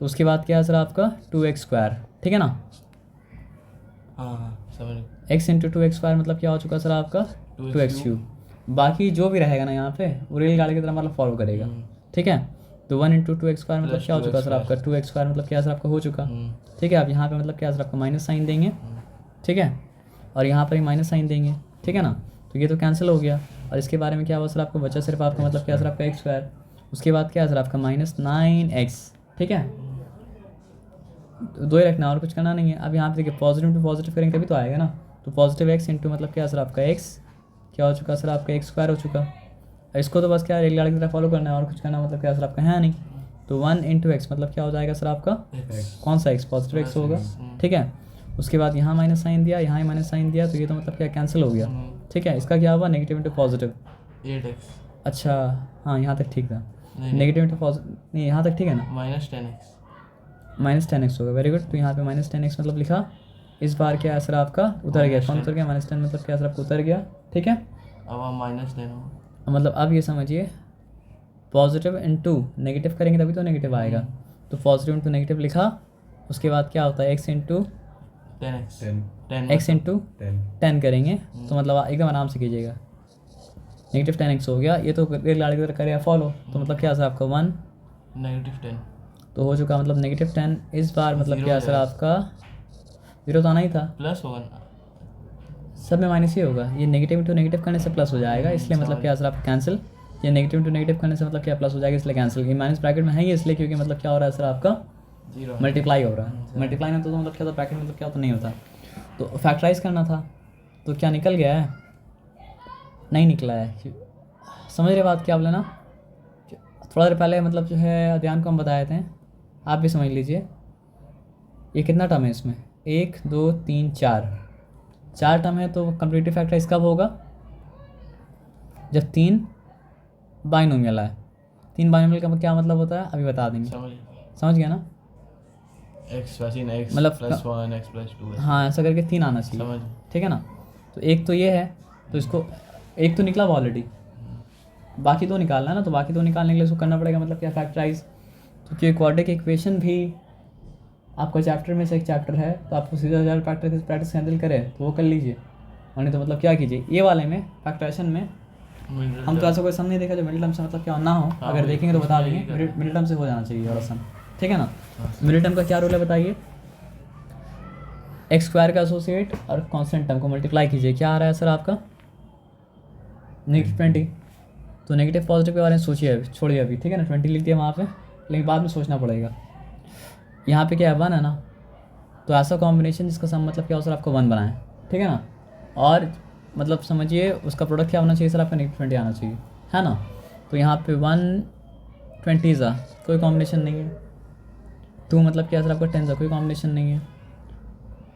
तो उसके बाद क्या है सर आपका 2x², ठीक है ना। हाँ समझ x × 2x² मतलब क्या हो चुका सर आपका 2x³। बाकी जो भी रहेगा ना यहाँ पे वो रेलगाड़ी की तरह मतलब फॉलो करेगा, ठीक है। तो 1 × 2x² मतलब क्या हो चुका सर आपका 2x² मतलब क्या सर आपका हो चुका, ठीक है। आप यहाँ पे मतलब क्या सर आपका माइनस साइन देंगे, ठीक है, और यहाँ पर ही माइनस साइन देंगे, ठीक है ना। तो ये तो कैंसिल हो गया और इसके बारे में क्या हुआ सर आपको बचा सिर्फ आपका मतलब क्या सर आपका x²। उसके बाद क्या है सर आपका -9x, ठीक है। तो 2 ही रखना और कुछ करना नहीं है। अब यहाँ पे देखिए पॉजिटिव टू पॉजिटिव करेंगे तभी तो आएगा ना। तो पॉजिटिव x इंटू मतलब क्या सर आपका x क्या हो चुका सर आपका x² हो चुका। इसको तो बस क्या रेलगाड़ी की तरह फॉलो करना है और कुछ करना मतलब क्या सर आपका है नहीं। तो 1 × x मतलब क्या हो जाएगा सर आपका कौन सा x, पॉजिटिव x होगा, ठीक है। उसके बाद यहाँ माइनस साइन दिया, यहाँ ही माइनस साइन दिया, तो ये तो मतलब क्या कैंसिल हो गया, ठीक है। इसका क्या हुआ नेगेटिव इंटू पॉजिटिव 8x अच्छा हाँ यहाँ तक ठीक था, नहीं नेगेटिव इंटू पॉजिटिव नहीं यहाँ तक ठीक है ना, -10x -10x होगा, वेरी गुड। तो यहाँ पे -10x मतलब लिखा। इस बार क्या है सर आपका उतर गया, कौन उतर गया, -10 मतलब क्या सर आपका उतर गया, ठीक है। अब हम -10 हो मतलब अब ये समझिए पॉजिटिव इंटू नेगेटिव करेंगे तभी तो नेगेटिव आएगा। तो पॉजिटिव इंटू नेगेटिव लिखा, उसके बाद क्या होता है x into 10x 10 x into 10 करेंगे तो मतलब एकदम आराम से कीजिएगा। -10x हो गया, ये तो रेलगाड़ी की तरह करेगा फॉलो। तो मतलब क्या सर आपका 1 -10 तो हो चुका, मतलब -10 इस बार मतलब Zero क्या हो सर जाएगा। आपका 0 तो आना ही था, प्लस होगा ना सब में माइनस ही होगा। ये नेगेटिव इंटू नेगेटिव करने से प्लस हो जाएगा, इसलिए मतलब क्या सर आपका कैंसिल। ये नेगेटिव इंटू नेगेटिव करने से मतलब क्या प्लस हो जाएगा, इसलिए कैंसिल। ये माइनस ब्रैकेट में है ही इसलिए क्योंकि मतलब क्या हो रहा है सर आपका 0 मल्टीप्लाई हो रहा है। मल्टीप्लाई में तो मतलब क्या होता, ब्रैकेट मतलब क्या होता नहीं होता। तो फैक्टराइज करना था तो क्या निकल गया है, नहीं निकला है। समझ रहे बात क्या बोले ना, थोड़ा देर पहले मतलब जो है अध्ययन को हम बताए थे, आप भी समझ लीजिए। ये कितना टर्म है इसमें, 1 2 3 4 टर्म है। तो कंप्लीटिव फैक्टराइज कब होगा, जब 3 बाइनोमियल आए। 3 बाइनोमियल का क्या मतलब होता है अभी बता देंगे, समझ गया ना। x वैसे ही ना x मतलब +1 x +2 हाँ ऐसा करके 3 आना चाहिए, समझ ठीक है ना। तो एक तो ये है, तो इसको एक तो निकला ऑलरेडी, बाकी 2 निकालना है ना। तो बाकी 2 निकालने के लिए इसको करना पड़ेगा मतलब क्या फैक्टराइज। तो क्योंकि क्वाड्रेटिक इक्वेशन भी आपका चैप्टर में से एक चैप्टर है, तो आपको सीधा सीधा प्रैक्टिस हैंडल करें तो वो कर लीजिए, और नहीं तो मतलब क्या कीजिए ये वाले में फैक्टराइजेशन में हम तो ऐसा कोई सम नहीं देखा जो मिडिल टर्म से मतलब क्या ना हो। अगर देखेंगे तो बता देंगे, मिडिल टर्म से हो जाना चाहिए और सम, ठीक है ना। मिडिल टर्म का क्या रूल है बताइए, एक्स स्क्वायर का एसोसिएट और कांस्टेंट टर्म को मल्टीप्लाई कीजिए, क्या आ रहा है सर आपका -20। तो नेगेटिव पॉजिटिव के बारे में सोचिए अभी, छोड़िए अभी, ठीक है ना। 20 लिख दिया वहाँ पे, लेकिन बाद में सोचना पड़ेगा। यहाँ पे क्या है 1 है ना, तो ऐसा कॉम्बिनेशन जिसका सम मतलब क्या हो सर आपको 1 बनाए, ठीक है ना। और मतलब समझिए उसका प्रोडक्ट क्या होना चाहिए सर आपका -20 आना चाहिए, है ना। तो यहाँ पे 120 ज़ा कोई कॉम्बिनेशन नहीं है, 2 मतलब क्या सर आपका 10 ज़ा कोई कॉम्बिनेशन नहीं है,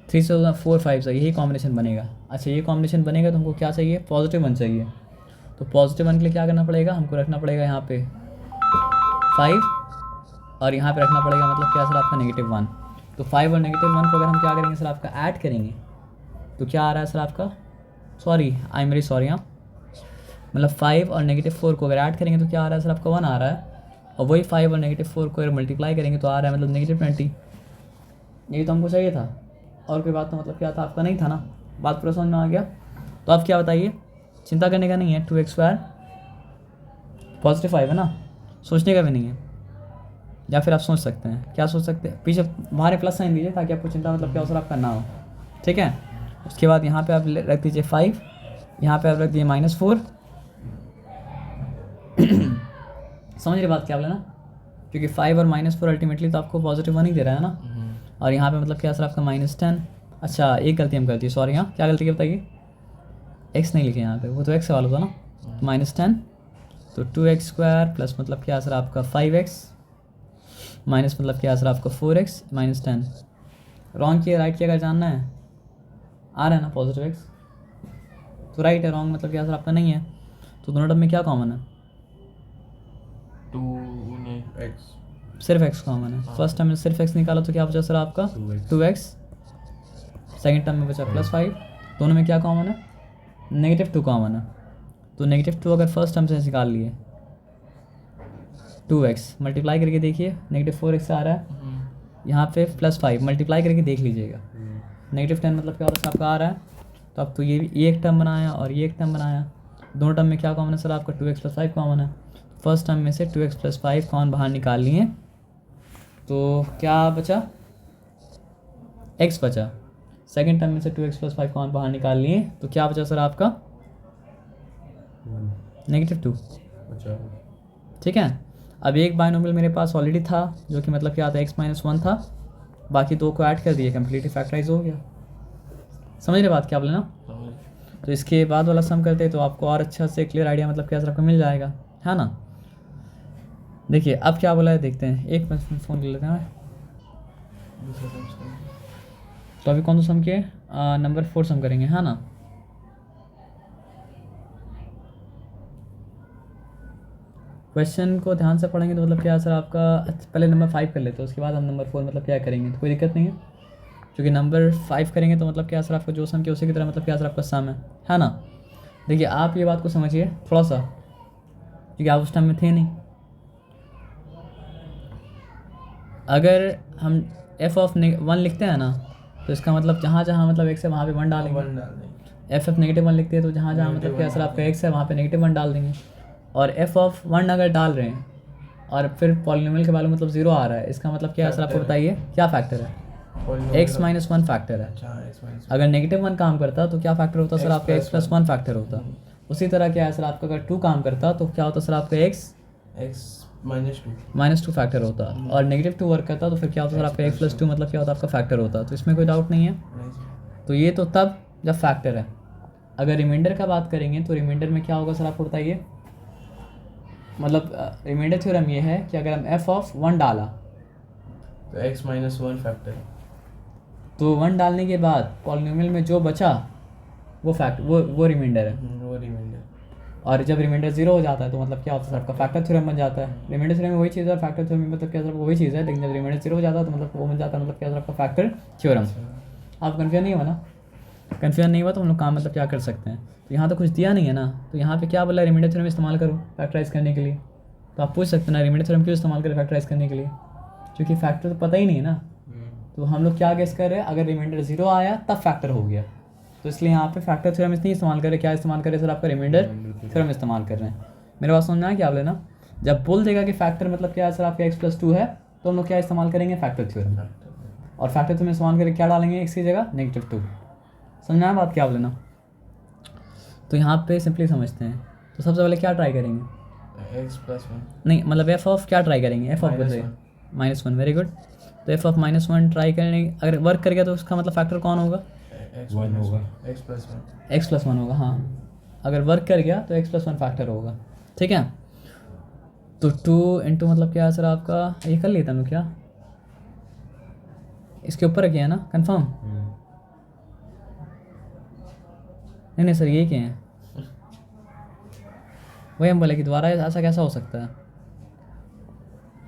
3 से 4 5 ज़ा यही कॉम्बिनेशन बनेगा। अच्छा ये कॉम्बिनेशन बनेगा तो हमको क्या चाहिए, पॉजिटिव 1 चाहिए। तो पॉजिटिव 1 के लिए क्या करना पड़ेगा, हमको रखना पड़ेगा यहाँ पे 5 और यहाँ पे रखना पड़ेगा मतलब क्या सर आपका -1। तो 5 और -1 को अगर हम क्या करेंगे सर आपका ऐड करेंगे तो क्या आ रहा है सर आपका, sorry I am very sorry, हाँ मतलब 5 और -4 को अगर ऐड करेंगे तो क्या आ रहा है सर आपका 1 आ रहा है। और वही 5 और -4 को अगर मल्टीप्लाई करेंगे तो आ रहा है मतलब -20। यही तो हमको चाहिए था, और कोई बात तो मतलब क्या था आपका नहीं था ना। बात पूरा समझ में आ गया। तो आप क्या बताइए, चिंता करने का नहीं है, 2x² +5 है ना, सोचने का भी नहीं है। या फिर आप सोच सकते हैं, क्या सोच सकते हैं, पीछे बाहर प्लस साइन दीजिए ताकि आपको चिंता मतलब क्या हो सर आपका ना हो, ठीक है। उसके बाद यहाँ पे आप रख दीजिए 5, यहाँ पे आप रख दीजिए -4। समझ रही बात क्या बोले ना, क्योंकि 5 और -4 अल्टीमेटली तो आपको +1 ही दे रहा है ना। और यहाँ पे मतलब क्या सर आपका -10। अच्छा एक गलती हम करती है, सॉरी, हाँ क्या गलती की बताइए, x नहीं लिखे यहाँ पे, वो तो x सवाल होता ना। -10 तो 2x² प्लस मतलब क्या सर आपका 5x माइनस मतलब क्या सर आपका 4x -10। रॉन्ग किया राइट किया अगर जानना है, आ रहा है ना पॉजिटिव x तो राइट है, रॉन्ग मतलब क्या सर आपका नहीं है। तो दोनों टर्म में क्या कॉमन है, 2 ने x सिर्फ x कॉमन है। फर्स्ट टर्म में सिर्फ x निकाला तो क्या बचा सर आपका 2x 2x, सेकेंड टर्म में बचा +5। दोनों में क्या कॉमन है, -2 कॉमन है। तो -2 अगर फर्स्ट टर्म से निकाल लिए 2x मल्टीप्लाई करके देखिए -4x आ रहा है, यहाँ पे +5 मल्टीप्लाई करके देख लीजिएगा, -10 मतलब क्या होता है आपका आ रहा है। तो अब तो ये एक टर्म बनाया और ये एक टर्म बनाया, दोनों टर्म में क्या कॉमन है सर आपका 2x + 5 कॉमन है। फर्स्ट टर्म में से 2x + 5 कौन बाहर निकाल लिए तो क्या बचा, x बचा। सेकेंड टर्म में से 2x + 5 कौन बाहर निकाल लिए तो क्या बचा सर आपका 2, अच्छा ठीक है। अब एक बाइनोमियल मेरे पास ऑलरेडी था जो कि मतलब क्या था x - 1 था, बाकी 2 को ऐड कर दिए, कम्प्लीटली फैक्टराइज हो गया। समझ रहे बात क्या बोले ना। तो इसके बाद वाला सम करते तो आपको और अच्छा से क्लियर आइडिया मतलब क्या सर आपको मिल जाएगा, है ना। देखिए अब क्या बोला है देखते हैं, एक मिनट फ़ोन ले लेते हैं। दूसरा सम तो अभी कौन सा सम किए, नंबर 4 सम करेंगे, है ना। क्वेश्चन को ध्यान से पढ़ेंगे तो मतलब क्या सर आपका, पहले नंबर 5 कर लेते हैं उसके बाद हम नंबर 4 मतलब क्या करेंगे, तो कोई दिक्कत नहीं है। क्योंकि नंबर 5 करेंगे तो मतलब क्या सर आपका जो सम किया उसी की तरह मतलब क्या सर आपका सम है ना। देखिए आप ये बात को समझिए थोड़ा सा, क्योंकि आप उस टाइम में थे नहीं। अगर हम f(1) लिखते हैं ना तो इसका मतलब जहाँ जहाँ मतलब x है वहाँ पे 1 डालेंगे। 1 डाल देंगे। f(-1) लिखते हैं तो जहाँ जहाँ मतलब क्या सर आपका x है वहाँ पे -1 डाल देंगे। और f(1) अगर डाल रहे हैं और फिर पॉलिनोमियल के वैल्यू मतलब 0 आ रहा है, इसका मतलब क्या है सर आपको बताइए, क्या फैक्टर है, x - 1 फैक्टर है। अच्छा x - अगर -1 काम करता तो क्या फैक्टर होता सर आपका x + 1 फैक्टर होता। उसी तरह क्या है सर आपका, अगर 2 काम करता तो क्या होता सर आपका x -2 फैक्टर होता। और -2 वर्क करता तो फिर क्या होता सर आपका x + 2 मतलब क्या होता आपका फैक्टर होता। तो इसमें कोई डाउट नहीं है। तो ये तो तब जब फैक्टर है। अगर रिमाइंडर का बात करेंगे तो रिमाइंडर में क्या होगा सर आपको बताइए, मतलब रिमाइंडर थ्योरम ये है कि अगर हम f(1) डाला तो x - 1 फैक्टर तो 1 डालने के बाद पॉलिनोमियल में जो बचा वो वो रिमाइंडर है। वो रिमाइंडर। और जब रिमाइंडर 0 हो जाता है तो मतलब क्या होता है सर आपका फैक्टर थ्योरम बन जाता है। रिमाइंडर थ्योरम में वही चीज़ है, फैक्टर थ्योरम में मतलब क्या सर वही चीज़ है, लेकिन जब रिमाइंडर 0 हो जाता है तो मतलब वो बन जाता है मतलब क्या सर आपका फैक्टर थ्योरम। आप कन्फ्यूजन नहीं हुआ ना, कन्फ्यूजन नहीं हुआ तो हम लोग काम मतलब क्या कर सकते हैं। तो यहाँ तो कुछ दिया नहीं है ना, तो यहाँ पे क्या बोला रिमाइंडर थ्योरम इस्तेमाल करो फैक्टराइज करने के लिए। तो आप पूछ सकते हैं ना रिमाइंडर थ्योरम क्यों इस्तेमाल करें फैक्टराइज करने के लिए, क्योंकि फैक्टर तो पता ही नहीं है ना। तो हम लोग क्या गेस कर रहे हैं, अगर रिमाइंडर 0 आया तब फैक्टर हो गया, तो इसलिए यहाँ पे फैक्टर थ्योरम नहीं इस्तेमाल करें, क्या इस्तेमाल करें सर आपका रिमाइंडर थ्योरम इस्तेमाल कर रहे हैं। मेरे पास समझ में आया क्या बोले ना। जब बोल देगा कि फैक्टर मतलब क्या है सर आपका x + 2 है तो हम लोग क्या इस्तेमाल करेंगे, फैक्टर थ्योरम। और फैक्टर तुम्हें समान करके क्या डालेंगे x की जगह -2। समझ में आया बात क्या आप लेना। तो यहाँ पे सिंपली समझते हैं। तो सबसे पहले क्या ट्राई करेंगे, x+1 नहीं मतलब एफ ऑफ क्या ट्राई करेंगे, एफ ऑफ बताइए -1। Very good. तो एफ ऑफ -1 ट्राई करने, अगर वर्क कर गया तो उसका मतलब फैक्टर कौन होगा, वन होगा, x+1 होगा। हाँ अगर वर्क कर गया तो x+1 फैक्टर होगा, ठीक है। तो 2 इंटू मतलब क्या है सर आपका, ये कर लेता हूँ क्या, इसके ऊपर रखे हैं ना कंफर्म, नहीं सर ये क्या है, वही हम बोले कि दोबारा ऐसा कैसा हो सकता है।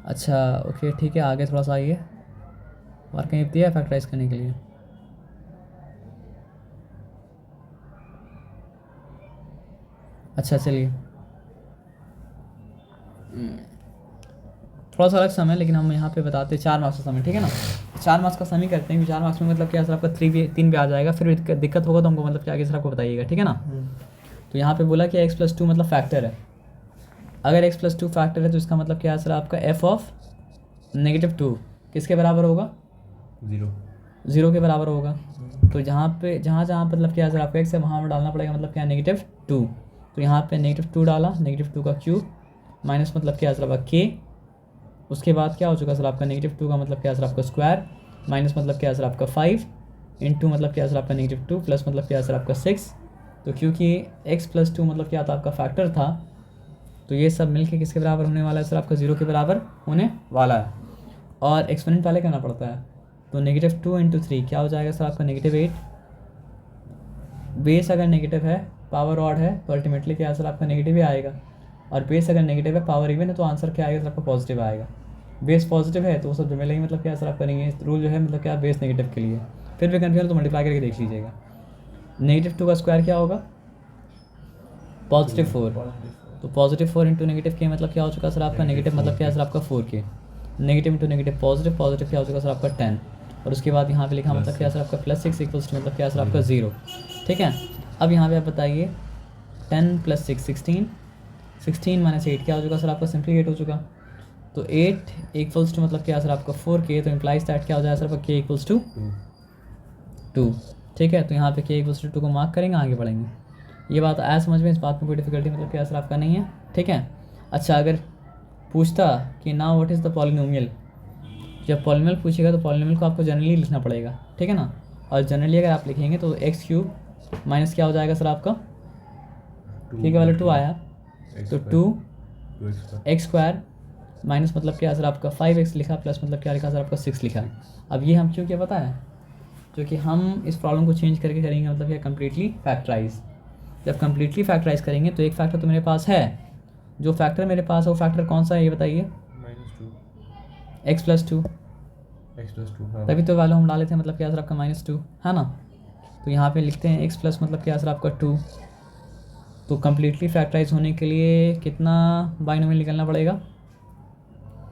अच्छा ओके ठीक है, आगे थोड़ा सा आइए, और कहीं दिया है फैक्टराइज करने के लिए। अच्छा चलिए थोड़ा सा अलग समय, लेकिन हम यहाँ पे बताते हैं 4 मार्क्स का समय, ठीक है ना। 4 मार्क्स का समय करते हैं कि 4 मार्क्स में मतलब क्या सर आपका 3 भी आ जाएगा, फिर दिक्कत होगा तो हमको मतलब क्या आगे सर आपको बताइएगा, ठीक है ना। तो यहाँ पे बोला कि x+2 मतलब फैक्टर है। अगर x+2 फैक्टर है तो इसका मतलब क्या है सर आपका f ऑफ -2 किसके बराबर होगा, 0 के बराबर होगा। तो जहाँ पे जहाँ मतलब क्या है सर आपका x है वहाँ डालना पड़ेगा मतलब क्या -2। तो यहाँ पे -2 डाला, -2 का क्यूब माइनस मतलब क्या है सर आपका k, उसके बाद क्या हो चुका सर आपका -2 का मतलब क्या है सर आपका स्क्वायर, माइनस मतलब क्या है सर आपका 5 इंटू मतलब क्या है सर आपका -2 प्लस मतलब क्या है सर आपका 6। तो क्योंकि x+2 मतलब क्या था आपका फैक्टर था, तो ये सब मिलके किसके बराबर होने वाला है सर आपका 0 के बराबर होने वाला है। और एक्सपोनेंट पहले करना पड़ता है, तो -2 इंटू 3 क्या हो जाएगा सर आपका -8। बेस अगर नेगेटिव है, पावर ऑड है, तो अल्टीमेटली क्या है सर आपका नेगेटिव ही आएगा। और बेस अगर नेगेटिव है, पावर इवन है, तो आंसर क्या आएगा सर आपका पॉजिटिव आएगा। बेस पॉजिटिव है तो वो सब जो मिलेंगे मतलब क्या सर आप करेंगे, रूल जो है मतलब क्या बेस नेगेटिव के लिए। फिर भी कन्फ्यूजन तो मल्टीप्लाई करके देख लीजिएगा। -2 का स्क्वायर क्या होगा, +4। तो +4 इंटू नेगेटिव के मतलब क्या हो चुका सर आपका नेगेटिव मतलब क्या है सर आपका 4 negative into negative positive, positive क्या हो चुका सर आपका 10। और उसके बाद यहाँ पे लिखा मतलब क्या सर आपका +6 इक्वल्स टू मतलब क्या सर आपका 0, ठीक है। अब यहाँ पे आप बताइए 10 + 6 16, 16 - 8 क्या हो चुका सर आपका सिंपली 8 हो चुका। तो 8 इक्वल्स टू मतलब क्या सर आपका 4k, तो इम्प्लाइज दैट क्या हो जाएगा सर आपका k इक्वल्स टू 2, ठीक है। तो यहाँ पे k इक्वल्स टू 2 को मार्क करेंगे, आगे बढ़ेंगे। ये बात आया समझ में, इस बात में कोई डिफिकल्टी मतलब क्या सर आपका नहीं है, ठीक है। अच्छा अगर पूछता कि now what is the polynomial, जब पॉलिनोमियल पूछेगा तो पॉलिनोमियल को आपको जनरली लिखना पड़ेगा, ठीक है ना। और जनरली अगर आप लिखेंगे तो x³ माइनस क्या हो जाएगा सर आपका, ठीक है वाले 2 आया, तो 2x² माइनस मतलब क्या सर आपका 5x लिखा, प्लस मतलब क्या लिखा सर आपका 6 लिखा। अब ये हम क्यों क्या पता है, क्योंकि हम इस प्रॉब्लम को चेंज करके करेंगे मतलब क्या कम्प्लीटली फैक्टराइज। जब कम्प्लीटली फैक्टराइज करेंगे तो एक फैक्टर तो मेरे पास है, जो फैक्टर मेरे पास है वो फैक्टर कौन सा है ये बताइए, x+2। तभी तो वैल्यू हम डाले थे मतलब क्या सर आपका -2 है ना। तो यहाँ पे लिखते हैं x प्लस मतलब क्या सर आपका 2। तो कम्प्लीटली फैक्टराइज होने के लिए कितना बाइनोमियल निकलना पड़ेगा,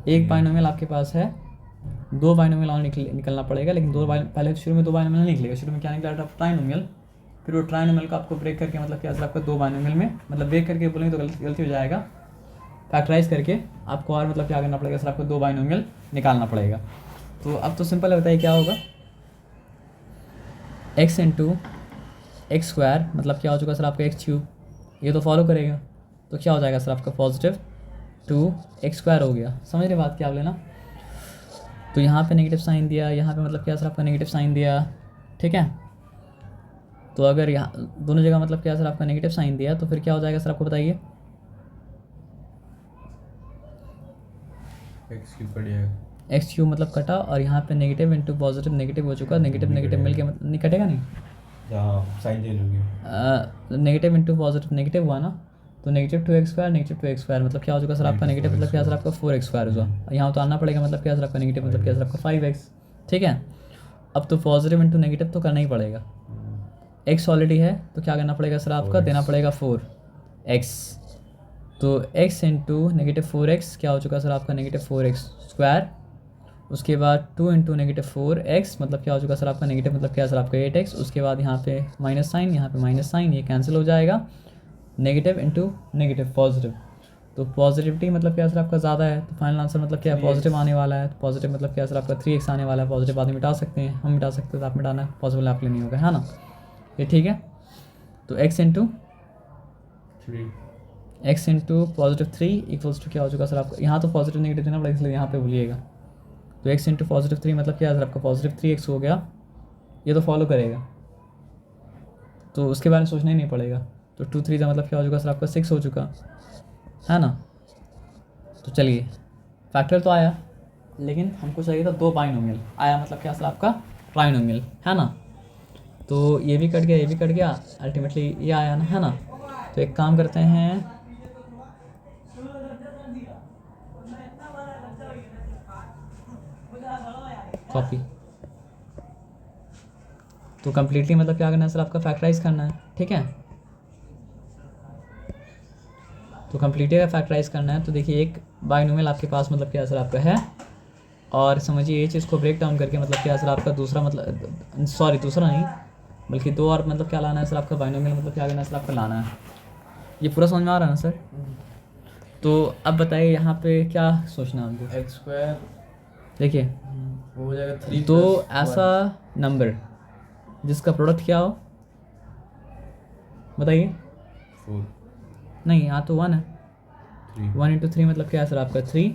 एक बाइनोमियल आपके पास है, 2 बाइनोमियल और निकलना पड़ेगा। लेकिन पहले शुरू में 2 बाइनोमियल नहीं निकलेगा, शुरू में क्या निकला था ट्राइनोमियल, फिर वो ट्राइनोमियल को आपको ब्रेक करके मतलब क्या सर आपका 2 बाइनोमियल में, मतलब ब्रेक करके बोलेंगे तो गलती हो जाएगा, फैक्टराइज करके आपको और मतलब क्या करना पड़ेगा सर आपको 2 बाइनोमियल निकालना पड़ेगा। तो अब तो सिंपल है, बताइए क्या होगा, x इंटू x² मतलब क्या हो चुका सर आपका x³, ये तो फॉलो करेगा, तो क्या हो जाएगा सर आपका +2x² हो गया। समझ रहे बात क्या आप लेना। तो यहाँ पे नेगेटिव साइन दिया, यहाँ पे मतलब क्या सर आपका नेगेटिव साइन दिया, ठीक है। तो अगर यहाँ दोनों जगह मतलब क्या सर आपका नेगेटिव साइन दिया तो फिर क्या हो जाएगा सर आपको बताइए, x³ मतलब कटा, और यहाँ पे नेगेटिव इंटू पॉजिटिव नेगेटिव हो चुका, नेगेटिव नेगेटिव मिलके नहीं कटेगा नहीं, साइन चेंज हो गया, नेगेटिव इंटू पॉजिटिव नेगेटिव हुआ ना, तो -2x² मतलब क्या हो चुका सर आपका नेगेटिव मतलब क्या सर आपका 4x² हुआ। यहाँ उतारना पड़ेगा मतलब क्या सर आपका नेगेटिव मतलब क्या सर आपका 5x, ठीक है। अब तो पॉजिटिव इंटू नेगेटिव तो करना ही पड़ेगा, x ऑलरेडी है तो क्या करना पड़ेगा सर आपका, देना पड़ेगा 4x। तो x इंटू -4x क्या हो चुका सर आपका -4x², उसके बाद 2 इंटू -4x मतलब क्या हो चुका सर आपका नेगेटिव मतलब क्या सर आपका 8x, उसके बाद यहाँ पे माइनस साइन, यहाँ पे माइनस साइन, ये कैंसिल हो जाएगा, नेगेटिव इंटू नेगेटिव पॉजिटिव, तो पॉजिटिविटी मतलब क्या सर आपका ज़्यादा है, तो फाइनल आंसर मतलब क्या है 3x पॉजिटिव आने वाला है। तो पॉजिटिव मतलब क्या सर आपका 3x आने वाला है। पॉजिटिव आदमी मिटा सकते हैं, हम मिटा सकते हैं, तो आप मिटाना पॉसिबल आपके लिए नहीं होगा, है ना। ये ठीक है। तो x into 3 x into positive 3 equals to क्या हो चुका सर आपका, यहाँ तो पॉजिटिव नेगेटिव देना पड़ेगा इसलिए यहाँ पे भूलिएगा। तो x इंटू पॉजिटिव 3 मतलब क्या है सर आपका पॉजिटिव 3x हो गया। ये तो फॉलो करेगा, तो उसके बारे में सोचना ही नहीं पड़ेगा। तो 2 3 का मतलब क्या हो चुका सर आपका 6 हो चुका, है ना। तो चलिए फैक्टर तो आया, लेकिन हमको चाहिए था 2 बाइनोमियल आया, मतलब क्या सर आपका ट्राइनोमियल, है ना। तो ये भी कट गया, ये भी कट गया, अल्टीमेटली ये आया ना, है ना। तो एक काम करते हैं, कॉपी। तो कम्प्लीटली मतलब क्या करना है सर आपका फैक्टराइज करना है, ठीक है। तो कम्प्लीटली फैक्टराइज करना है, तो देखिए एक बाइनोमियल आपके पास मतलब क्या सर आपका है, और समझिए ये चीज़ को ब्रेक डाउन करके मतलब क्या सर आपका दूसरा मतलब सॉरी दूसरा नहीं बल्कि 2 और मतलब क्या लाना है सर आपका बाइनोमियल मतलब क्या करना है सर आपका लाना है। ये पूरा समझ में आ रहा है ना सर। तो अब बताइए यहाँ पे क्या सोचना है हमको। x² देखिए वो हो जाएगा 3 तो + 1 ऐसा नंबर जिसका प्रोडक्ट क्या हो, बताइए। 4 नहीं यहाँ तो 1 है, 3 1 इंटू 3 मतलब क्या है सर आपका 3,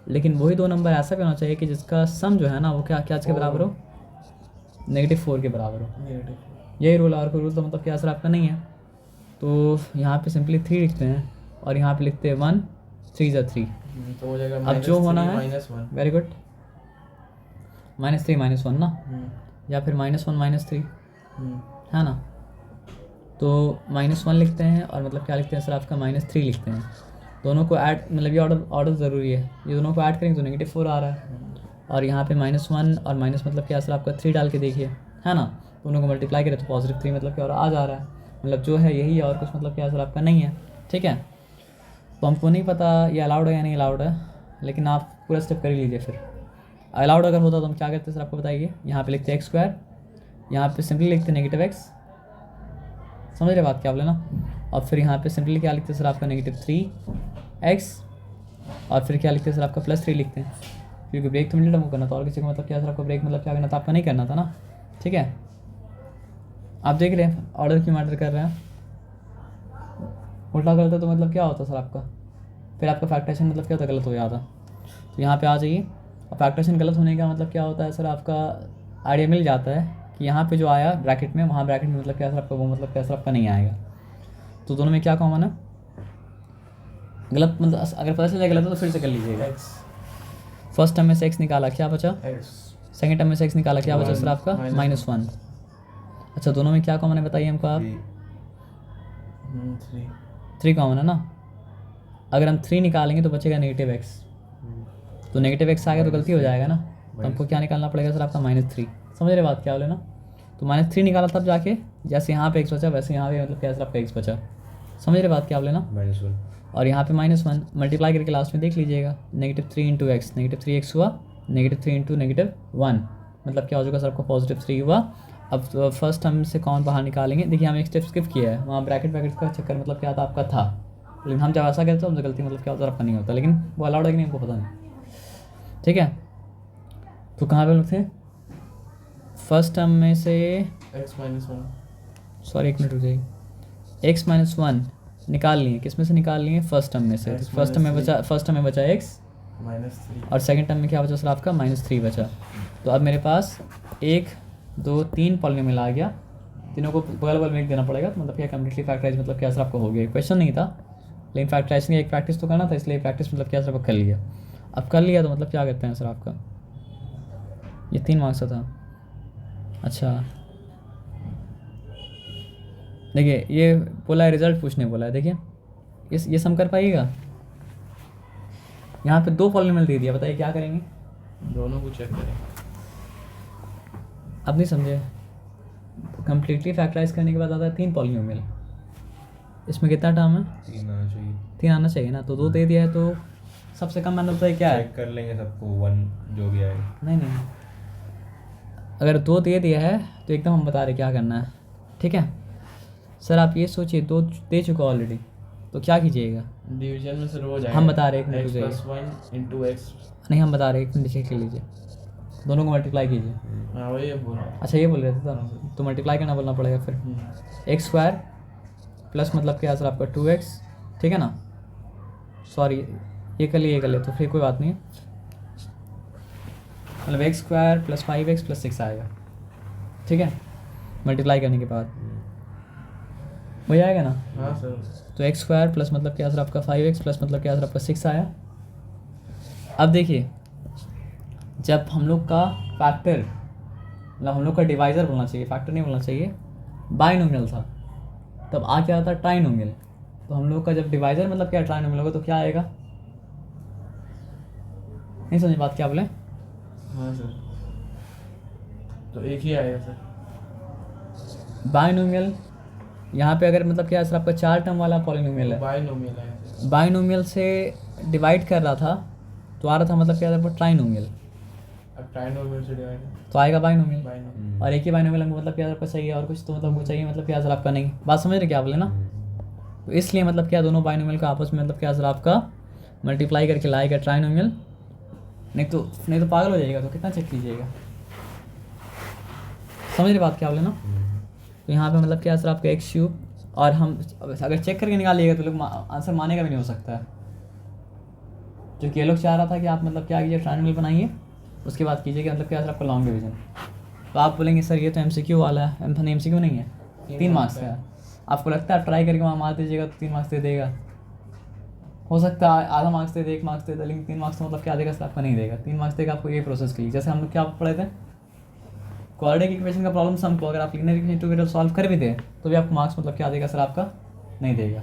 लेकिन वही 2 नंबर ऐसा भी होना चाहिए कि जिसका सम जो है ना वो क्या क्या के बराबर हो, -4 के बराबर हो। नेगेटिव। यही रूल है, और कोई रूल तो मतलब क्या सर आपका नहीं है। तो यहाँ पे सिंपली 3 लिखते हैं और यहाँ पे लिखते हैं 1 3 ज़ा 3। तो हो जाएगा अब जो होना है -1 वेरी गुड, -3 -1 ना, या फिर -1 -3, है ना। तो -1 लिखते हैं और मतलब क्या लिखते हैं सर आपका -3 लिखते हैं। दोनों को ऐड मतलब ये ऑर्डर ज़रूरी है, ये दोनों को ऐड करेंगे तो -4 आ रहा है, और यहाँ पे -1 और माइनस मतलब क्या सर आपका 3 डाल के देखिए, है ना। दोनों को मल्टीप्लाई करें तो +3 मतलब क्या और आ जा रहा है, मतलब जो है यही है और कुछ मतलब क्या सर आपका नहीं है, ठीक है। तो हमको नहीं पता ये अलाउड है या नहीं अलाउड है, लेकिन आप पूरा स्टेप कर ही लीजिए। फिर अलाउड अगर होता तो हम क्या करते सर आपको बताइए। यहाँ पे लिखते x², यहाँ पे सिंपली लिखते -x, समझ रहे बात क्या बोले ना। और फिर यहाँ पे सिंपली क्या लिखते सर आपका -3x, और फिर क्या लिखते सर आपका +3 लिखते हैं, क्योंकि ब्रेक तो मिनट में करना था, और किसी को मतलब क्या सर आपको ब्रेक मतलब क्या करना था, आपका नहीं करना था ना, ठीक है। आप देख रहे हैं ऑर्डर क्यों मैटर कर रहे हैं, उल्टा करते तो मतलब क्या होता सर आपका, फिर आपका फैक्टरेशन मतलब क्या होता, गलत हो जाता। तो यहाँ पे आ जाइए, और फैक्टरेशन गलत होने का मतलब क्या होता है सर आपका आइडिया मिल जाता है कि यहाँ पे जो आया ब्रैकेट में, वहाँ ब्रैकेट में मतलब क्या सर आपका वो मतलब क्या सर आपका नहीं आएगा। तो दोनों में क्या कॉमन है, गलत मतलब अगर पता चल जाए गलत है तो फिर से कर लीजिएगा। x फर्स्ट टर्म में से x निकाला, क्या बचा, x सेकंड टर्म में से x निकाला, क्या बचा सर आपका -1। अच्छा दोनों में क्या कॉमन है बताइए हमको आप, 3 कॉमन है ना। अगर हम 3 निकालेंगे तो बचेगा -x, तो -x आ गया तो गलती हो जाएगा ना, तो हमको क्या निकालना पड़ेगा सर आपका -3। समझ रहे बात क्या बोले ना। तो -3 निकाला तब जाके जैसे यहाँ पे x बचा वैसे यहाँ पे मतलब क्या सर आपका x बचा, समझ रहे बात क्या बोले ना। -1 और यहाँ पे -1 मल्टीप्लाई करके लास्ट में देख लीजिएगा, -3 × x, -3x हुआ, -3 × -1 मतलब क्या हो जाएगा सर आपको +3 हुआ। अब फर्स्ट टर्म से कौन बाहर निकालेंगे, देखिए हम एक स्टेप स्किप किया है, वहाँ ब्रैकेट का चक्कर मतलब क्या था आपका था, लेकिन हम जब ऐसा करते तो हमसे गलती मतलब क्या होता आपका नहीं होता, लेकिन वो अलाउड है कि नहीं हमको पता नहीं, ठीक है। तो कहाँ पे लोग थे, फर्स्ट टर्म में से x - 1 सॉरी एक मिनट रुक जाइए, x - 1 निकाल लिए, किस में से निकाल लिए, फर्स्ट टर्म में से। X फर्स्ट टर्म में -3 बचा, फर्स्ट टर्म में बचा x, -3 और सेकंड टर्म में क्या बचा सर आपका -3 बचा। तो अब मेरे पास 1 2 3 पॉलिनोमियल आ गया, तीनों को बगल बगल में एक देना पड़ेगा, तो मतलब क्या कम्प्लीटली फैक्टराइज मतलब क्या सर आपको हो गया। क्वेश्चन नहीं था, लेकिन फैक्टराइजिंग की एक प्रैक्टिस तो करना था, इसलिए प्रैक्टिस मतलब क्या सर आपको कर लिया। अब कर लिया तो मतलब क्या कहते हैं सर आपका, ये 3 मार्क्स का था। अच्छा देखिए ये बोला है रिजल्ट पूछने बोला है, देखिए ये सम कर पाइएगा। यहाँ पे 2 पॉलिनोमियल दे दिया, बताइए क्या करेंगे, दोनों को चेक करें। अब नहीं समझे, कम्प्लीटली फैक्टराइज करने के बाद आता है 3 पॉलिनोमियल, इसमें कितना टर्म है, 3 आना चाहिए, 3 आना चाहिए ना, तो 2 दे दिया है, तो सबसे कम मैंने बताया क्या है, चेक कर लेंगे सबको 1 जो भी आए। नहीं अगर 2 दे दिया है तो एकदम हम बता रहे क्या करना है, ठीक है। सर आप ये सोचिए 2 दे चुका ऑलरेडी, तो क्या कीजिएगा, डिवीजन में से रो जाएगा। हम बता रहे हैं, एक मिनट x रुकिए। Plus 1 into x. नहीं हम बता रहे हैं, एक मिनट चेक कर लीजिए, दोनों को मल्टीप्लाई कीजिए। हाँ वही है बोल रहा हूँ। अच्छा ये बोल रहे थे तो मल्टीप्लाई करना बोलना पड़ेगा फिर। एक्स स्क्वायर प्लस मतलब क्या सर आपका 2x, ठीक है ना, सॉरी ये कर लिए तो फिर कोई बात नहीं है, मतलब x square plus 5x plus 6 आएगा, ठीक है, मल्टीप्लाई करने के बाद हो जाएगा ना। हाँ सर। तो एक्स स्क्वायर प्लस मतलब क्या सर आपका 5x प्लस मतलब क्या सर आपका 6 आया। अब देखिए जब हम लोग का फैक्टर, मतलब हम लोग का डिवाइज़र बोलना चाहिए, फैक्टर नहीं बोलना चाहिए, बाइनोमियल था, तब आ क्या आता ट्राइनोमियल। तो हम लोग का जब डिवाइज़र मतलब क्या ट्राइनोमियल होगा तो क्या आएगा, नहीं समझ बात क्या बोले। हाँ सर, तो एक ही आएगा सर। बाइनोमियल यहाँ पे अगर मतलब क्या सर आपका 4 टर्म वाला पॉलिनोमियल है, बाइनोमियल आएगा सर। बाइनोमियल से डिवाइड कर रहा था तो आ रहा था मतलब क्या था ट्राइनोमियल, अब ट्राइनोमियल से डिवाइड है तो आएगा बाइनोमियल। बाइनोमियल। और एक ही बाइनोमियल हमको मतलब क्या आपका चाहिए, और कुछ तो मतलब वो चाहिए मतलब क्या सर आपका नहीं, बात समझ रहे क्या बोले ना। तो इसलिए मतलब क्या दोनों बाइनोमियल का आपस में मतलब क्या सर आपका मल्टीप्लाई करके लाएगा ट्राइनोमियल, नहीं तो पागल हो जाएगा, तो कितना चेक कीजिएगा, समझ रहे बात क्या बोले ना। तो यहाँ पे मतलब क्या सर आपका एक्स क्यूब, और हम अगर चेक करके निकालिएगा तो लोग आंसर मानेगा भी नहीं हो सकता है, जो कि ये लोग चाह रहा था कि आप मतलब क्या कीजिए ट्राइनोमियल बनाइए, उसके बाद कीजिए कि मतलब क्या सर आपका लॉन्ग डिवीजन। तो आप बोलेंगे सर ये तो MCQ वाला है, MCQ नहीं है, 3 मार्क्स का है। आपको लगता है आप ट्राई करके वहाँ मार दीजिएगा तो 3 मार्क्स दे देगा, हो सकता है आधा मार्क्स दे दे, 1 मार्क्स दे दे, लेकिन 3 मार्क्स तो मतलब क्या देगा सर आपका नहीं देगा। 3 मार्क्स देगा आपको ये प्रोसेस के लिए, जैसे हम लोग क्या पढ़े थे क्वाड्रेटिक इक्वेशन का प्रॉब्लम सम को अगर आप लिनियर इंटीग्रल सॉल्व कर भी दे तो भी आपको मार्क्स मतलब क्या देगा सर आपका नहीं देगा।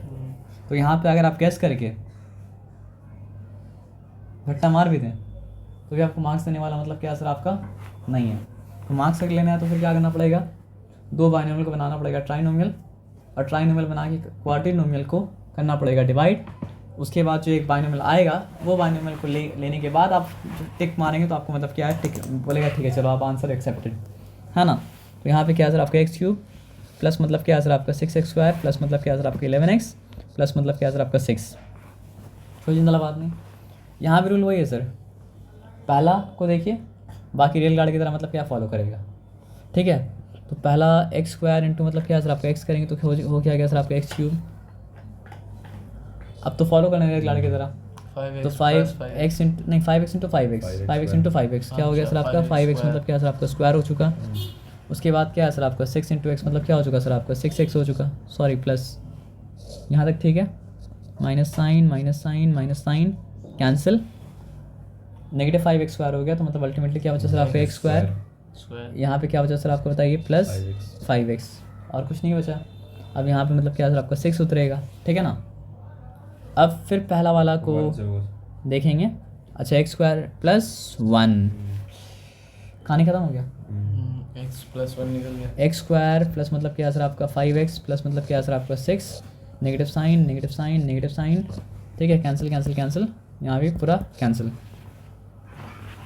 तो यहाँ पे अगर आप गैस करके भट्टा मार भी दें तो भी आपको मार्क्स देने वाला मतलब क्या सर आपका नहीं है। तो मार्क्स अगर लेना है तो फिर क्या करना पड़ेगा, 2 बाइनोमियल को बनाना पड़ेगा ट्राइनोमियल, और ट्राइनोमियल बना के क्वाड्रिनोमियल को करना पड़ेगा डिवाइड। उसके बाद जो एक बाइनोमियल आएगा वो बाइनोमियल को लेने के बाद आप टिक मारेंगे तो आपको मतलब क्या है टिक बोलेगा ठीक है चलो आप आंसर एक्सेप्टेड है ना। तो यहाँ पे क्या सर आपका एक्स क्यूब प्लस मतलब क्या सर आपका 6x स्क्वायर प्लस मतलब क्या सर आपका 11x प्लस मतलब क्या सर आपका 6, कोई चिंता बात नहीं। यहाँ भी रूल वही है सर, पहला को देखिए बाकी रेलगाड़ी की तरह मतलब क्या फॉलो करेगा, ठीक है। तो पहला एक्स स्क्वायर इंटू मतलब क्या सर आपका एक्स करेंगे तो हो क्या गया सर आपका एक्स क्यूब। अब तो फॉलो करना रेलगाड़ी की तरह, तो 5x इंटू नहीं 5x into 5x into 5x क्या हो गया सर आपका 5x मतलब क्या सर आपका स्क्वायर हो चुका। उसके बाद क्या है सर आपका 6 इंटू एक्स मतलब क्या हो चुका सर आपका 6x हो चुका, सॉरी प्लस यहाँ तक ठीक है, minus sign cancel, negative 5x square हो गया तो मतलब अल्टीमेटली क्या बचा सर आपका एक्स स्क्वायर, यहाँ पे क्या बचा सर आपको बताइए प्लस 5x, और कुछ नहीं बचा। अब यहाँ पे मतलब क्या सर आपका 6 उतरेगा, ठीक है ना। अब फिर पहला वाला को देखेंगे, अच्छा एक्स स्क्वायर प्लस 1, कहानी खत्म हो गया, एक्स प्लस 1 निकल गया। एक्स स्क्वायर प्लस मतलब क्या सर आपका 5x प्लस मतलब क्या सर आपका 6, नेगेटिव साइन, ठीक है, कैंसिल, यहाँ भी पूरा कैंसिल।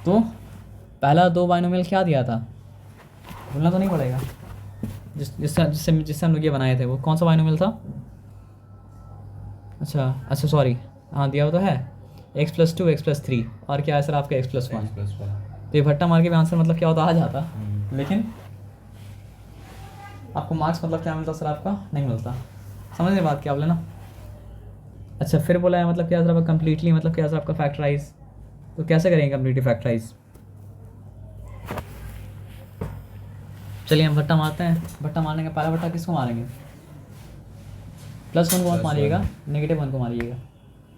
तो पहला 2 बाइनोमियल क्या दिया था, भूलना तो नहीं पड़ेगा, जिससे हम लोग ये बनाए थे वो कौन सा बाइनोमियल था। अच्छा सॉरी हाँ दिया हुआ तो है x प्लस 2 x प्लस 3 और क्या है सर आपका x प्लस 1। तो ये भट्टा मार के भी आंसर मतलब क्या होता आ जाता, लेकिन आपको मार्क्स मतलब क्या मिलता सर आपका नहीं मिलता, समझ रहे बात क्या बोले ना। अच्छा फिर बोला है मतलब क्या सर आपका कम्प्लीटली मतलब क्या सर आपका फैक्टराइज, तो कैसे करेंगे कम्प्लीटली फैक्टराइज। चलिए हम भट्टा मारते हैं, भट्टा मारने का पहला भट्टा किसको मारेंगे, +1 को मत मारिएगा, -1 को मारिएगा,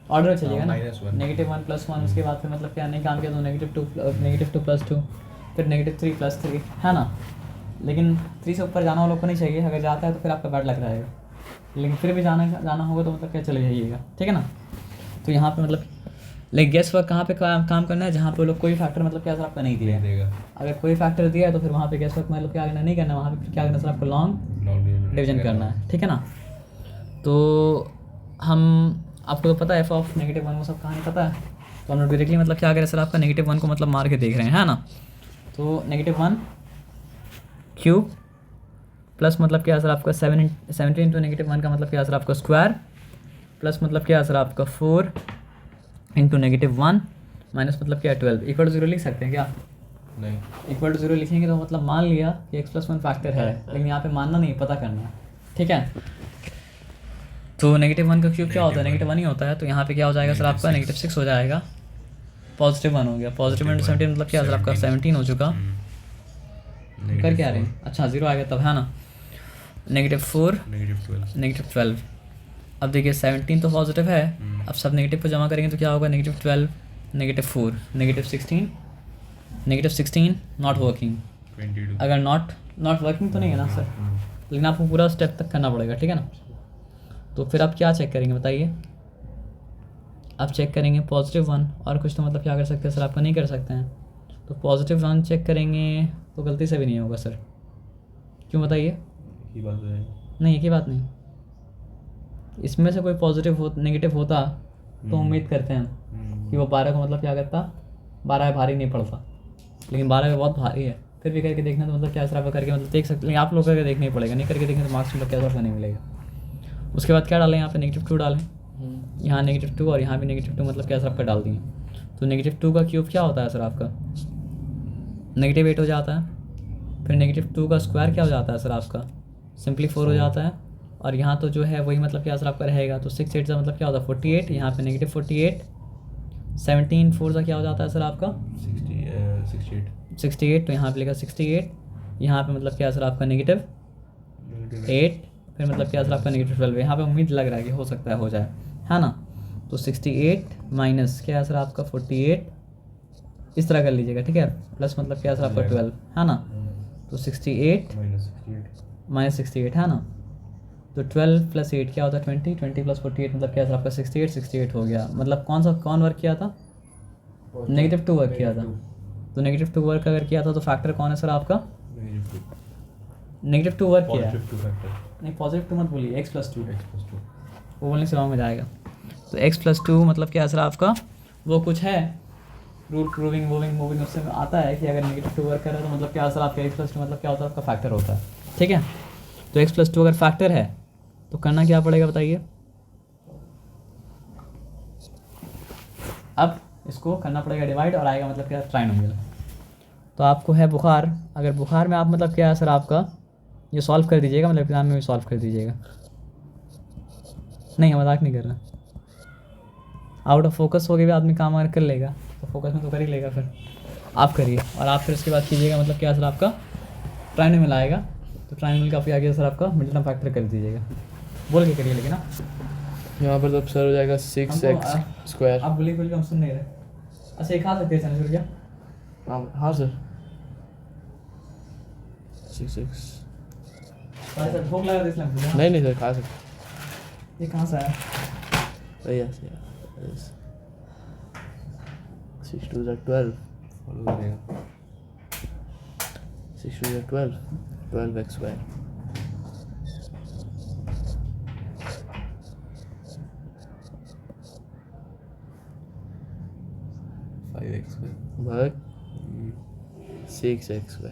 ऑर्डर चलिएगा ना, -1 +1 उसके बाद फिर मतलब क्या नहीं काम किया तो -2 + 2 फिर -3 + 3 है ना। लेकिन 3 से ऊपर जाना वालों को नहीं चाहिए, अगर जाता है तो फिर आपका बैड लग रहेगा, लेकिन फिर भी जाना होगा तो मतलब क्या चले जाइएगा, ठीक है ना। तो यहाँ पे मतलब लेकिन गेस वर्क कहाँ पे काम करना है, जहाँ पे लोग कोई फैक्टर मतलब क्या सर आपका नहीं दिया है। अगर कोई फैक्टर दिया है तो फिर वहाँ पे गेस वर्क मतलब क्या करना नहीं करना, वहाँ पे क्या करना सर आपको लॉन्ग डिवीजन करना है, ठीक है ना। तो हम आपको तो पता है f(-1) वो सब कहानी पता है, तो हम लोग डायरेक्टली मतलब क्या करें सर आपका -1 को मतलब मार के देख रहे हैं, है ना। तो -1 क्यूब प्लस मतलब क्या सर आपका 17 इंटू -1 का मतलब क्या सर आपका स्क्वायर प्लस मतलब क्या है सर आपका 4 इंटू -1 माइनस मतलब क्या है 12 इक्वल टू 0 लिख सकते हैं क्या? नहीं। इक्वल टू 0 लिखेंगे तो मतलब मान लिया कि x+1 फैक्टर है, लेकिन यहाँ पे मानना नहीं, पता करना है, ठीक है। तो -1 का क्यूब क्या होता है? -1 ही होता है, तो यहाँ पे क्या हो जाएगा सर आपका -6 हो जाएगा, +1 हो गया, पॉजिटिव इंटू 17 मतलब क्या है सर आपका 17 हो चुका। कर क्या रहे हैं? अच्छा 0 आ गया तब, है ना। -4 -12। अब देखिए 17 तो पॉजिटिव है, अब सब नेगेटिव को जमा करेंगे तो क्या होगा? -12 -4 -16 नॉट वर्किंग। 22। अगर नॉट वर्किंग तो नहीं है ना सर, लेकिन आपको पूरा स्टेप तक करना पड़ेगा, ठीक है ना। तो फिर आप क्या चेक करेंगे बताइए? आप चेक करेंगे +1 और कुछ तो मतलब क्या कर सकते हैं सर आपका? नहीं कर सकते हैं। तो +1 चेक करेंगे तो गलती से भी नहीं होगा सर, क्यों बताइए? की बात है। नहीं एक ही बात नहीं, इसमें से कोई नेगेटिव होता तो उम्मीद करते हैं कि वो 12 को मतलब क्या करता, 12 भारी नहीं पड़ता, लेकिन 12 बहुत भारी है। फिर भी करके देखना तो मतलब क्या सर करके मतलब देख सकते, लेकिन आप लोग करके देखना ही पड़ेगा, नहीं करके देखें तो मार्क्स मतलब क्या सर नहीं मिलेगा। उसके बाद क्या डालें? यहाँ पे -2 डालें, यहाँ -2 और यहाँ भी -2 मतलब क्या सर आपका डाल दिए। तो -2 का क्यूब क्या होता है सर आपका? -8 हो जाता है। फिर -2 का स्क्वायर क्या हो जाता है सर आपका? सिंपली 4 हो जाता है। और यहाँ तो जो है वही मतलब क्या सर आपका रहेगा, तो 6 8 का मतलब क्या होता है 48, यहाँ पे -48, 17 4 का क्या हो जाता है सर आपका 68, तो यहाँ पे लिखा 68, यहाँ पे मतलब क्या सर आपका -8, फिर मतलब क्या सर आपका -12। यहाँ पे उम्मीद लग रहा है कि हो सकता है हो जाए, है ना। तो 68 माइनस क्या है सर आपका 48, इस तरह कर लीजिएगा, ठीक है। प्लस मतलब क्या सर आपका 12, है ना। तो 68 -68 है ना। तो 12 + 8 क्या होता है 20, 20 + 48 मतलब क्या सर आपका 68 हो गया। मतलब कौन वर्क किया था? -2 वर्क किया था। तो -2 वर्क अगर किया था तो फैक्टर कौन है सर आपका? -2 वर्क किया है। नहीं +2 मत बोलिए, x+2 वो बोलने से रॉन्ग हो जाएगा। तो x+2 मतलब क्या है सर आपका? वो कुछ है रूल प्रूविंग मूविंग उससे आता है कि अगर -2 वर्क कर रहा है तो मतलब क्या सर आपका x+2 मतलब क्या होता है? आपका फैक्टर होता है, ठीक है। तो x+2 अगर फैक्टर है तो करना क्या पड़ेगा बताइए? अब इसको करना पड़ेगा डिवाइड, और आएगा मतलब क्या ट्राइनोमियल। तो आपको है बुखार, अगर बुखार में आप मतलब क्या है सर आपका ये सॉल्व कर दीजिएगा, मतलब एग्जाम में भी सॉल्व कर दीजिएगा। नहीं मजाक नहीं कर रहा, आउट ऑफ फोकस हो गया भी आदमी काम अगर कर लेगा तो फोकस में तो कर ही लेगा। फिर आप करिए और आप फिर उसके बाद कीजिएगा मतलब क्या सर आपका ट्राइनोमियल आएगा, तो ट्राइनोमियल का आपके आगे सर आपका मिडिल टर्म फैक्टर कर दीजिएगा, बोल के करिए लेकिन ना। यहाँ पर तो सर हो जाएगा 6x²। आप बोलिए हम सुन नहीं रहे। अच्छा ये खा सकते हैं चने क्या? हाँ सर 6x। सर भूख लगा था इसलिए हम बोले। नहीं सर खा सकते। ये कहाँ से आया? यस 6 2 12। 6 2 12, 12x²। भाग 6x²।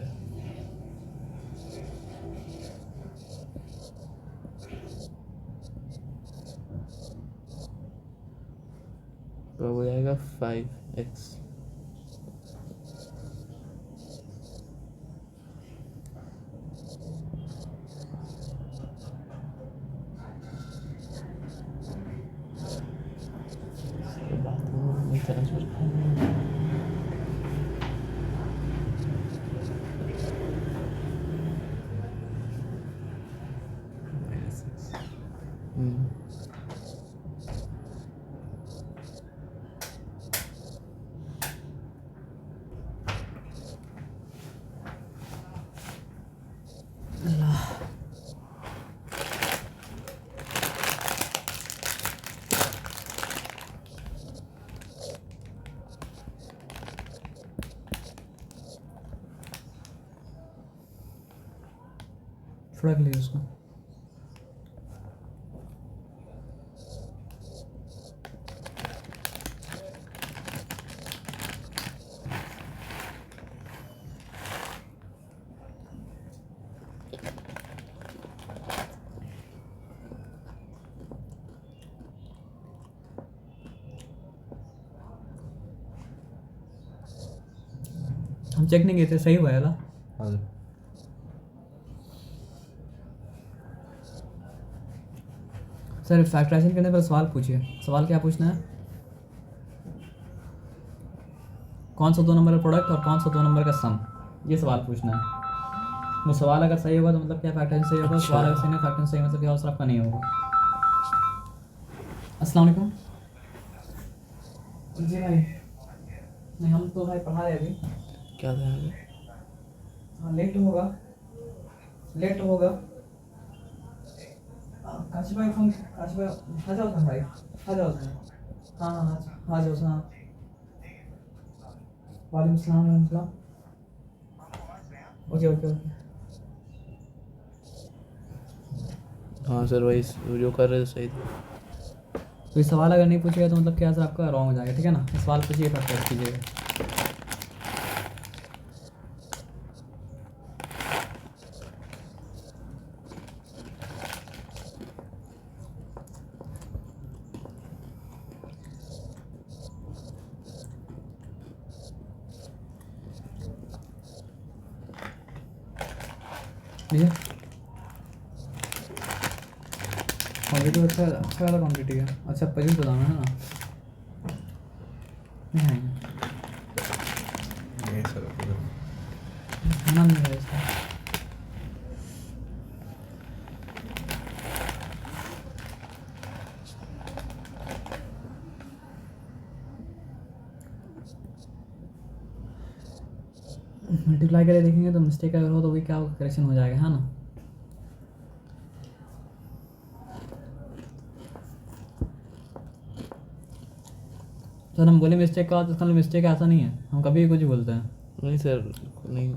तो हो जाएगा 5x। फड़क लिया उसको। हम चेक नहीं किए थे, सही हुआ है ना? हाँ सर। सर फैक्टराइजेशन करने पर सवाल पूछिए। सवाल क्या पूछना है? कौन सा 2 नंबर का प्रोडक्ट और कौन सा 2 नंबर का सम, ये सवाल पूछना है। वो सवाल अगर सही होगा तो मतलब क्या फैक्टराइजेशन सही होगा, अच्छा। सवाल अगर सही नहीं फैक्टराइजेशन सही मतलब क्या और आपका नहीं होगा। अस्सलाम वालेकुम। जी भाई, नहीं हम तो भाई पढ़ा रहे अभी। क्या था यहाँ पे? हाँ लेट होगा, लेट होगा। काशी भाई फोन, काशी भाई आ जाओ ना भाई, आ जाओ ना। हाँ हाँ आ जाओ। हाँ वालेकुम सलाम वालेकुम। Okay okay okay. हाँ सर, वही जो कर रहे थे सही था। कोई सवाल अगर नहीं पूछेगा तो मतलब क्या सर आपका रॉन्ग हो जाएगा, ठीक है ना? सवाल पूछिए फिर टेस्ट कीजिएगा। भैया कॉम्पिटिटिव अच्छा वाला कॉम्पिटिटिव है। अच्छा पजल बताना है ना? नहीं आएंगे, नहीं सर। खाना नहीं है इसका। मल्टीप्लाई करके देखेंगे तो मिस्टेक अगर हो तो वही क्या करेक्शन हो जाएगा, है ना? सर हम बोले मिस्टेक का तो इसका मिस्टेक ऐसा नहीं है, हम कभी भी कुछ बोलते हैं। नहीं सर, नहीं।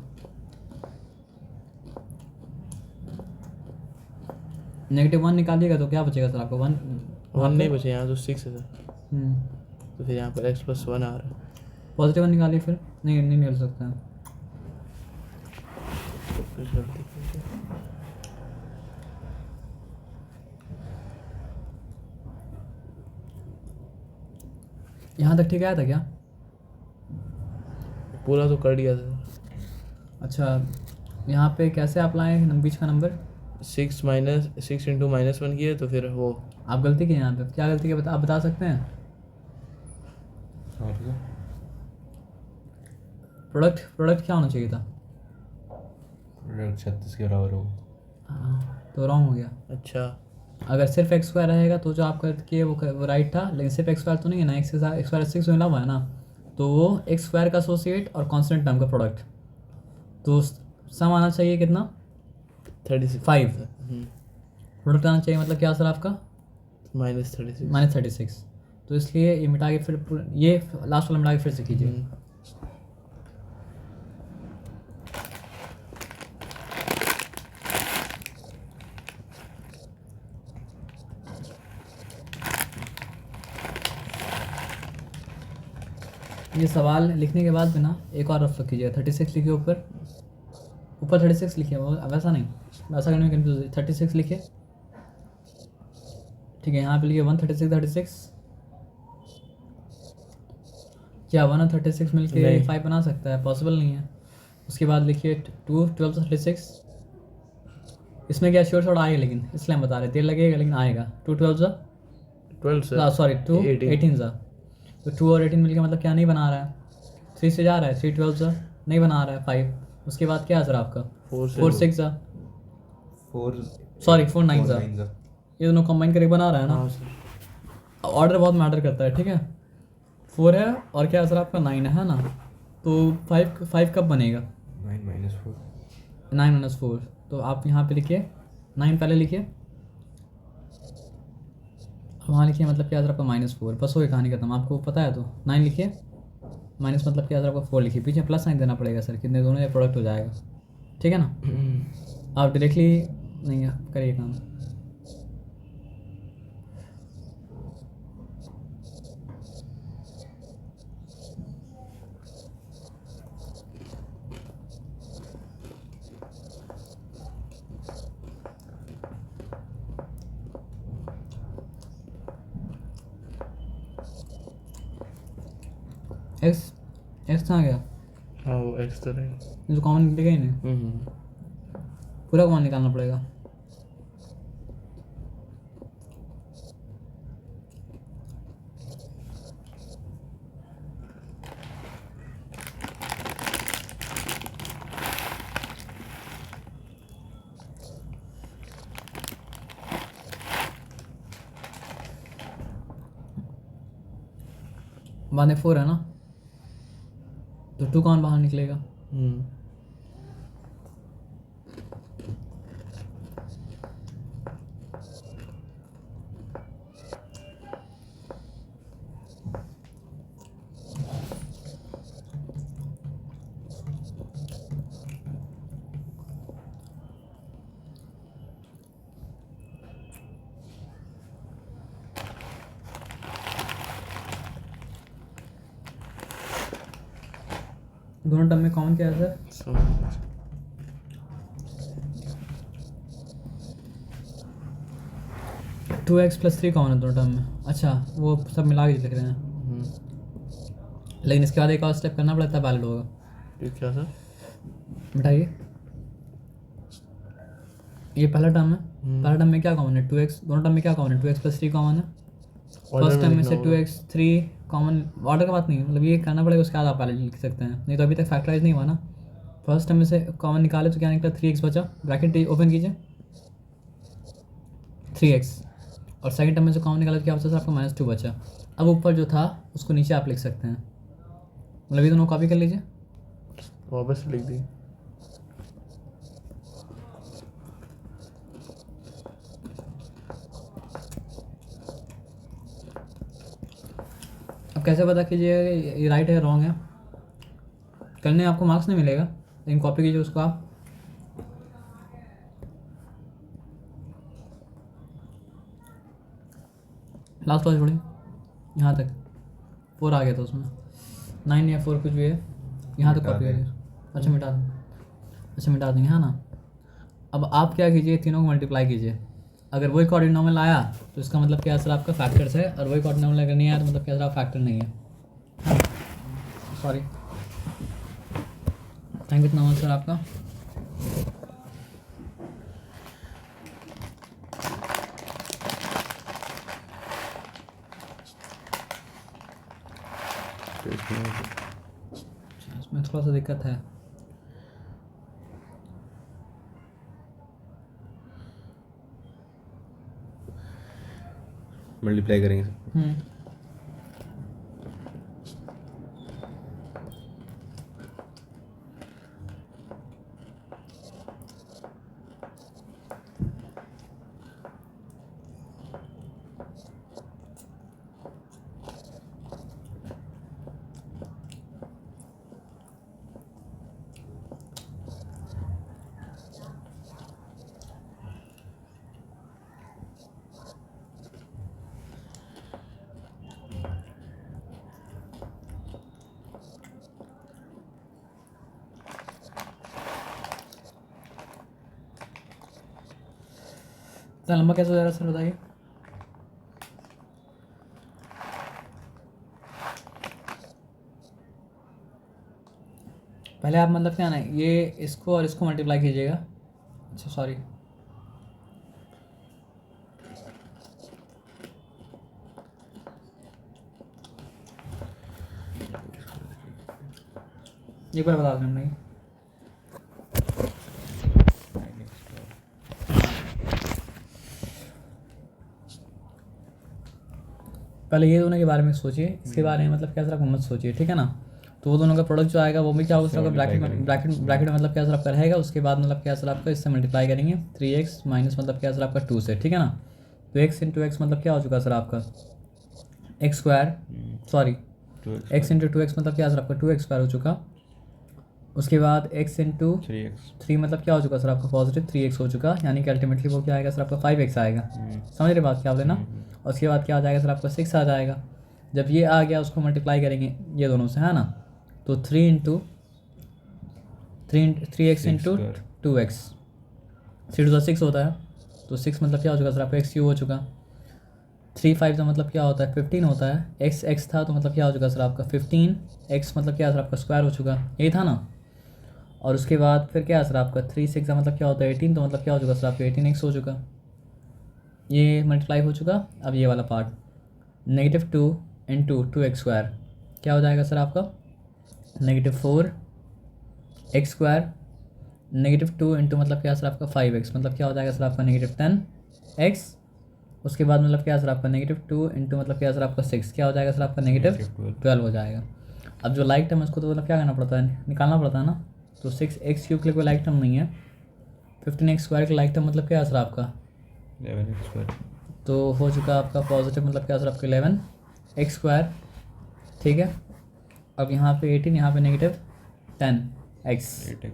-1 निकालिएगा तो क्या बचेगा सर आपको? 1 1 नहीं बचे, यहाँ तो 6 है सर। हम्म, तो फिर यहाँ पर x+1 आ रहा है। पॉजिटिव 1 निकालिए फिर। नहीं नहीं निकल सकता है। तो फिर गलती कर दी। यहाँ तक ठीक आया था क्या? पूरा तो कर दिया था। अच्छा यहाँ पे कैसे आप लाए बीच का नंबर? 6 × -1 किए तो फिर वो आप गलती की यहाँ पे, क्या गलती की आप बता सकते हैं? हाँ सर। प्रोडक्ट क्या होना चाहिए था? 36 के बराबर होगा। हाँ तो रॉन्ग हो गया। अच्छा। अगर सिर्फ एक्स स्क्वायर रहेगा तो जो आप किए वो राइट था, लेकिन सिर्फ एक्स स्क्वायर तो नहीं है ना, एक्स स्क्वायर 6 मिला हुआ है ना, तो वो एक्स स्क्वायर का एसोसिएट और कांस्टेंट टर्म का प्रोडक्ट, तो सम आना चाहिए कितना? 36। 5। प्रोडक्ट आना चाहिए मतलब क्या सर आपका? -36। -36। तो इसलिए ये मिटा के फिर ये लास्ट वाला मिटा के फिर से कीजिए। ये सवाल लिखने के बाद भी ना एक और रफ कीजिएगा। 36 लिखिए ऊपर, 36 लिखिए, वो वैसा नहीं, वैसा करने में कंफ्यूज। 36 लिखिए, ठीक है। यहाँ पे लिखिए 136 क्या 1 और 36 मिल के 5 बना सकता है? पॉसिबल नहीं है। उसके बाद लिखिए 2 12 36। इसमें क्या श्योर शॉर्ट आएगा, लेकिन इसलिए हम बता रहे, देर लगेगा लेकिन आएगा। 2 12 12 सर। सॉरी 2 18 18 तो 2 और 18 मिलके मतलब क्या नहीं बना रहा है? 3 से जा रहा है, 3 12 नहीं बना रहा है 5। उसके बाद क्या है सर आपका? 4 6 सॉरी 4 9 ये दोनों कंबाइन करके बना रहा है ना। हाँ सर। ऑर्डर बहुत मैटर करता है, ठीक है। 4 है और क्या है सर आपका 9 है ना, तो 5 कब बनेगा? 9 - 4। तो आप यहाँ पे लिखिए 9 पहले लिखिए, वहाँ लिखिए मतलब क्या सर आपका -4। बस हो गई कहानी खत्म। आपको पता है तो 9 लिखिए, माइनस मतलब क्या सर आपका 4 लिखिए, पीछे प्लस साइन देना पड़ेगा सर, कितने दोनों ये प्रोडक्ट हो जाएगा, ठीक है ना? आप डायरेक्टली नहीं करिए काम। एक्स कहाँ गया? हाँ वो एक्स तो रहेगा। ये तो कॉमन निकलेगा ही नहीं, पूरा कॉमन निकालना पड़ेगा। बाद में 4 है ना, तो 2 कॉमन बाहर निकलेगा। दोनों टर्म में कॉमन क्या है सर? 2x + 3 कॉमन है दोनों टर्म में। अच्छा, वो सब मिला के लिख रहे हैं, लेकिन इसके बाद एक और स्टेप करना पड़ता है, वैलिड होगा। ये क्या सर? बताइए, ये पहला टर्म है, पहला टर्म में क्या कॉमन है? 2x। दोनों टर्म में क्या कॉमन है? 2x + 3 कॉमन है। फर्स्ट टर्म में से 2x 3 कॉमन, ऑर्डर का बात नहीं, मतलब ये करना पड़ेगा, उसके बाद आप पहले लिख सकते हैं, नहीं तो अभी तक फैक्टराइज नहीं हुआ ना। फर्स्ट टर्म में से कॉमन निकाले तो क्या निकला? 3x बचा, ब्रैकेट ओपन कीजिए, 3x। और सेकंड टर्म में से कॉमन निकाले तो क्या बचा सर आपको? -2 बचा। अब ऊपर जो था उसको नीचे आप लिख सकते हैं, मतलब ये दोनों कॉपी कर लीजिए, वापस लिख दी। अब कैसे पता कीजिए ये राइट है रॉन्ग है? करने आपको मार्क्स नहीं मिलेगा, लेकिन कॉपी कीजिए उसको आप। लास्ट वाला छोड़िए, यहाँ तक 4 आ गया था उसमें, 9 या 4 कुछ भी है, यहाँ तक कॉपी करिए। अच्छा मिटा दें, अच्छा मिटा देंगे, हाँ ना। अब आप क्या कीजिए, तीनों को मल्टीप्लाई कीजिए। अगर वही कोऑर्डिनल आया तो इसका मतलब क्या सर आपका फैक्टर्स है, और वही कोऑर्डिनल अगर नहीं आया तो मतलब क्या सर आप फैक्टर नहीं है। सॉरी, थैंक यू इतना मच सर आपका। इसमें थोड़ा सा दिक्कत है। मल्टीप्लाई करेंगे। इतना लंबा कैसे हो जा रहा है सर, बताइए। पहले आप मतलब क्या ना, ये इसको और इसको मल्टीप्लाई कीजिएगा। अच्छा सॉरी, एक बार बता दें नहीं। पहले ये दोनों के बारे में सोचिए, इसके बारे में मतलब क्या सर आप मत सोचिए, ठीक है ना। तो वो दोनों का प्रोडक्ट जो आएगा वो भी क्या होगा, ब्रैकेट में मतलब क्या सर आपका रहेगा, उसके बाद मतलब क्या सर आपका इससे मल्टीप्लाई करेंगे 3x माइनस मतलब क्या सर आपका 2 से, ठीक है ना। तो x इंटू एक्स मतलब क्या हो चुका सर आपका x² sorry x into 2x मतलब क्या सर आपका 2x² हो चुका। उसके बाद x इंटू 3 मतलब क्या हो चुका सर आपका पॉजिटिव 3x हो चुका, यानी कि अल्टीमेटली वो क्या आएगा सर आपका 5x आएगा। समझ रहे बात क्या आप लेना। और उसके बाद क्या आ जाएगा सर आपका 6 आ जाएगा। जब ये आ गया उसको मल्टीप्लाई करेंगे ये दोनों से, है ना। तो 3x into 2x 3 to the 6 होता है, तो 6 मतलब क्या हो चुका सर आपका x³ हो चुका। 3 5 का मतलब क्या होता है 15 होता है, एक्स एक्स था तो मतलब क्या हो चुका सर आपका 15 एक्स मतलब क्या सर आपका स्क्वायर हो चुका, यही था ना। और उसके बाद फिर क्या है सर आपका 3 6 का मतलब क्या होता है 18, तो मतलब क्या हो चुका सर आपका 18x हो चुका, ये मल्टीप्लाई हो चुका। अब ये वाला पार्ट -2 इंटू 2x² क्या हो जाएगा सर आपका -4x², -2 इंटू मतलब क्या सर आपका 5x मतलब क्या हो जाएगा सर आपका -10x। उसके बाद मतलब क्या सर आपका -2 इंटू मतलब क्या सर आपका 6 क्या हो जाएगा सर आपका -12 हो जाएगा। अब जो लाइक टर्म है उसको तो मतलब क्या करना पड़ता है, निकालना पड़ता है ना। तो 6x³ के लिए कोई लाइक टर्म नहीं है, 15x² का लाइक टर्म मतलब क्या है सर आपका 11x²। तो हो चुका आपका पॉजिटिव मतलब क्या सर आपका 11x², ठीक है। अब यहाँ पे 18, यहाँ पे -10x, 8x।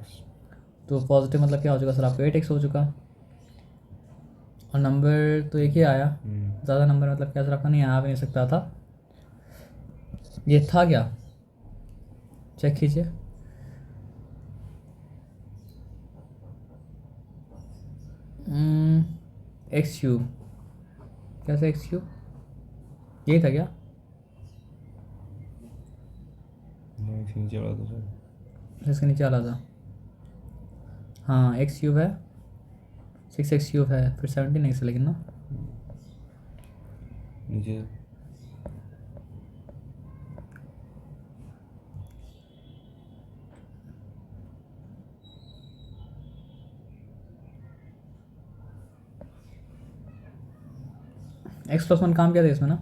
तो पॉजिटिव मतलब क्या हो चुका सर आपका 8x हो चुका। और नंबर तो एक ही आया, ज़्यादा नंबर मतलब क्या सर आपका नहीं आ भी नहीं सकता था। ये था क्या, चेक कीजिए। x³ कैसे x³ यही था क्या, नहीं नीचे वाला तो सर इसके नीचे वाला था। हाँ x³ है, 6x³ है, फिर 17x है लेकिन ना। नीचे x+1 काम क्या था इसमें ना,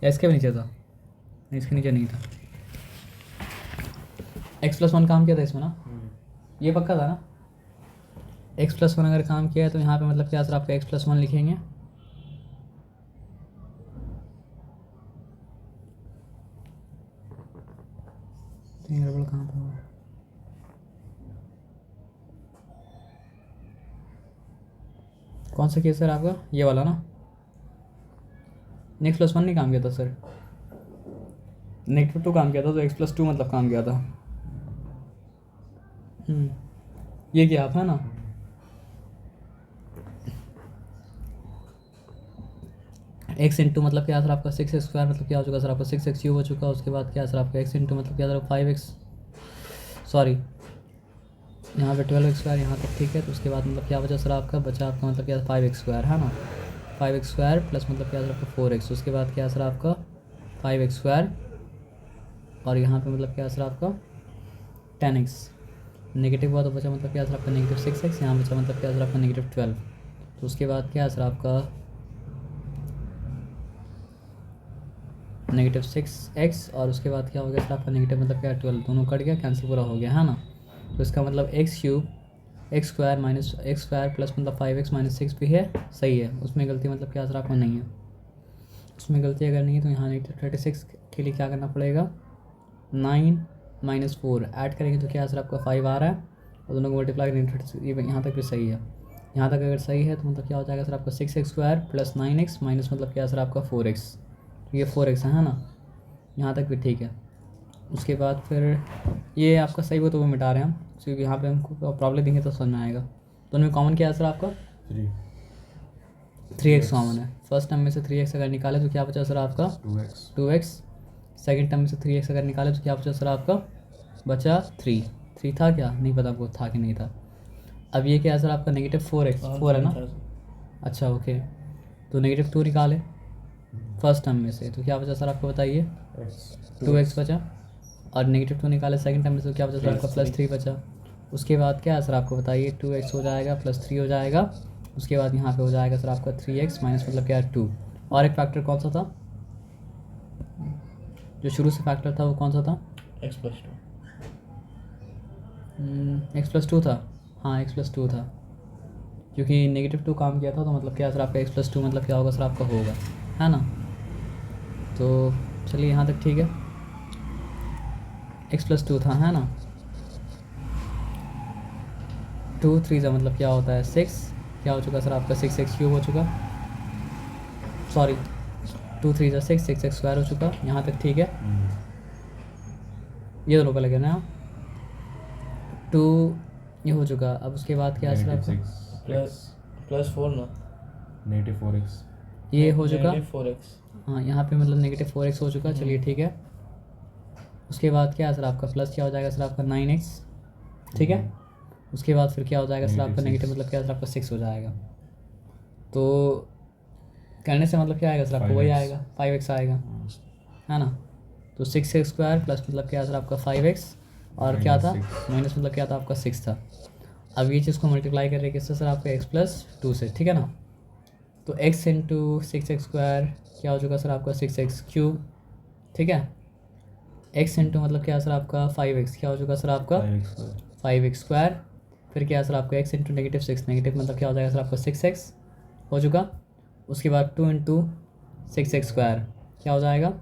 या इसके भी नीचे था, नहीं इसके नीचे नहीं था। x+1 काम किया था इसमें ना, ये पक्का था ना। x+1 अगर काम किया है तो यहाँ पे मतलब क्या सर आपका x+1 लिखेंगे, गड़बड़ कहाँ पर हुआ? कौन सा केस सर आपका, ये वाला ना। x+1 नहीं काम किया था सर, -2 काम किया था, तो x+2 मतलब काम किया था। ये क्या आप है ना, x इंटू मतलब क्या सर आपका 6x² मतलब क्या हो चुका सर आपका 6x³ हो चुका। उसके बाद क्या सर आपका x इंटू मतलब क्या सर 5x, सॉरी यहाँ पे 12x², यहाँ तक ठीक है। तो उसके बाद मतलब क्या बचा सर आपका, बचा आपका मतलब क्या 5x² है ना, 5x² प्लस मतलब क्या सर आपका 4x। उसके बाद क्या सर आपका 5x², और यहाँ पे मतलब क्या सर आपका 10x, नेगेटिव हुआ तो बचा मतलब क्या सर आपका -6x, यहाँ बचा मतलब क्या सर आपका -12। तो उसके बाद क्या सर आपका -6x, और उसके बाद क्या हो गया सर आपका नेगेटिव मतलब क्या 12, दोनों कट गया, कैंसिल पूरा हो गया है ना। तो इसका मतलब x³ x² minus x² plus मतलब 5x - 6 भी है, सही है, उसमें गलती मतलब क्या सर आपका नहीं है। उसमें गलती अगर नहीं है तो यहाँ -36 के लिए क्या करना पड़ेगा, 9 - 4 ऐड करेंगे तो क्या सर आपका 5 आ रहा है, और दोनों को मल्टीप्लाई करेंगे 36, ये यहाँ तक भी सही है। यहाँ तक अगर सही है तो मतलब क्या हो जाएगा सर आपका 6x² प्लस 9x माइनस मतलब क्या सर आपका 4x, तो ये 4x है ना, यहाँ तक भी ठीक है। उसके बाद फिर ये आपका सही हो तो वो मिटा रहे हैं हम, क्योंकि यहाँ पे हमको प्रॉब्लम देंगे तो समझ में आएगा। तो उनमें कॉमन क्या है सर आपका 3x कॉमन है। फर्स्ट टर्म में से 3x अगर निकाले तो क्या बचा सर आपका 2x। सेकेंड टर्म में से 3x अगर निकाले तो क्या बचा सर आपका बचा 3 था क्या, नहीं पता आपको था कि नहीं था। अब ये क्या है सर आपका -4x, 4 है ना, अच्छा ओके। तो -2 निकाले फर्स्ट टर्म में से तो क्या बचा सर आपको बताइए 2x बचा, और -2 निकाले सेकंड टर्म में से तो क्या बचा सर आपका +3 बचा। उसके बाद क्या है सर आपको बताइए 2x हो जाएगा +3 हो जाएगा। उसके बाद यहाँ पे हो जाएगा सर आपका 3x माइनस मतलब क्या 2। और एक फैक्टर कौन सा था, जो शुरू से फैक्टर था वो कौन सा था, x+2 x+2 था, हाँ x+2 था, क्योंकि -2 काम किया था तो मतलब क्या सर आपका x+2 मतलब क्या होगा सर आपका होगा, है ना। तो चलिए यहाँ तक ठीक है, x+2 था है ना। 2 3 का मतलब क्या होता है 6, क्या हो चुका सर आपका 6x³ हो चुका, सॉरी 2 3 का 6 6x² हो चुका, यहाँ तक ठीक है। ये दोनों का लगे ना 2 ये हो चुका। अब उसके बाद क्या है सर आपका, प्लस 4 ना, नेगेटिव 4x ये हो चुका। -4x। हाँ यहाँ पे मतलब नेगेटिव 4x हो चुका, चलिए ठीक है। उसके बाद क्या है सर आपका, प्लस क्या हो जाएगा सर आपका 9x, ठीक है। उसके बाद फिर क्या हो जाएगा सर आपका नेगेटिव, मतलब क्या है सर आपका 6 हो जाएगा। तो करने से मतलब क्या आएगा सर आपको, वही 5x आएगा 5x आएगा, है ना। तो 6x स्क्वायर प्लस मतलब क्या है सर आपका 5x, और क्या था माइनस मतलब क्या था आपका 6 था। अब ये चीज़ को मल्टीप्लाई कर रहे हैं किससे सर आपका x+2 से, ठीक है ना। तो x इंटू 6x स्क्वायर क्या हो चुका सर आपका 6x क्यूब, ठीक है। x इंटू मतलब क्या है सर आपका 5x क्या हो चुका सर आपका 5x स्क्वायर। फिर क्या है सर आपका x इंटू -6, नेगेटिव मतलब क्या हो जाएगा सर आपका 6x हो चुका। उसके बाद 2 इंटू 6x स्क्वायर क्या हो जाएगा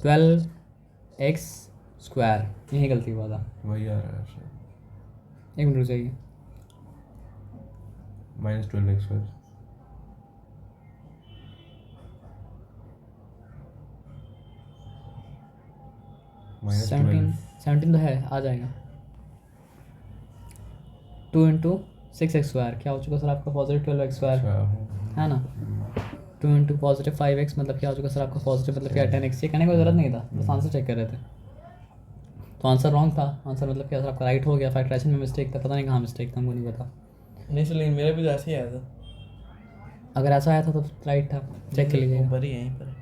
12x स्क्वायर। यही गलती हुआ था, वही आ रहा है सर, एक मिनट रुक जाइए। -12x स्क्वायर सेवनटीन 17 तो है, आ जाएगा। 2 इंटू 6x स्क्वायर क्या हो चुका सर आपका पॉजिटिव 12x स्क्वायर, है ना। 2 इंटू पॉजिटिव 5x मतलब क्या हो चुका सर आपका पॉजिटिव मतलब क्या 10x। ये कहने की जरूरत नहीं था, बस आंसर चेक कर रहे थे। तो आंसर रॉन्ग था, आंसर मतलब क्या सर आपका राइट हो गया। फैक्टराइजेशन में मिस्टेक था, पता नहीं कहाँ मिस्टेक था, हमको नहीं पता। नहीं चलिए, मेरा भी तो ऐसे ही आया था। अगर ऐसा आया था तो राइट था, चेक कर लीजिएगा। ऊपर ही है, यहीं पर है।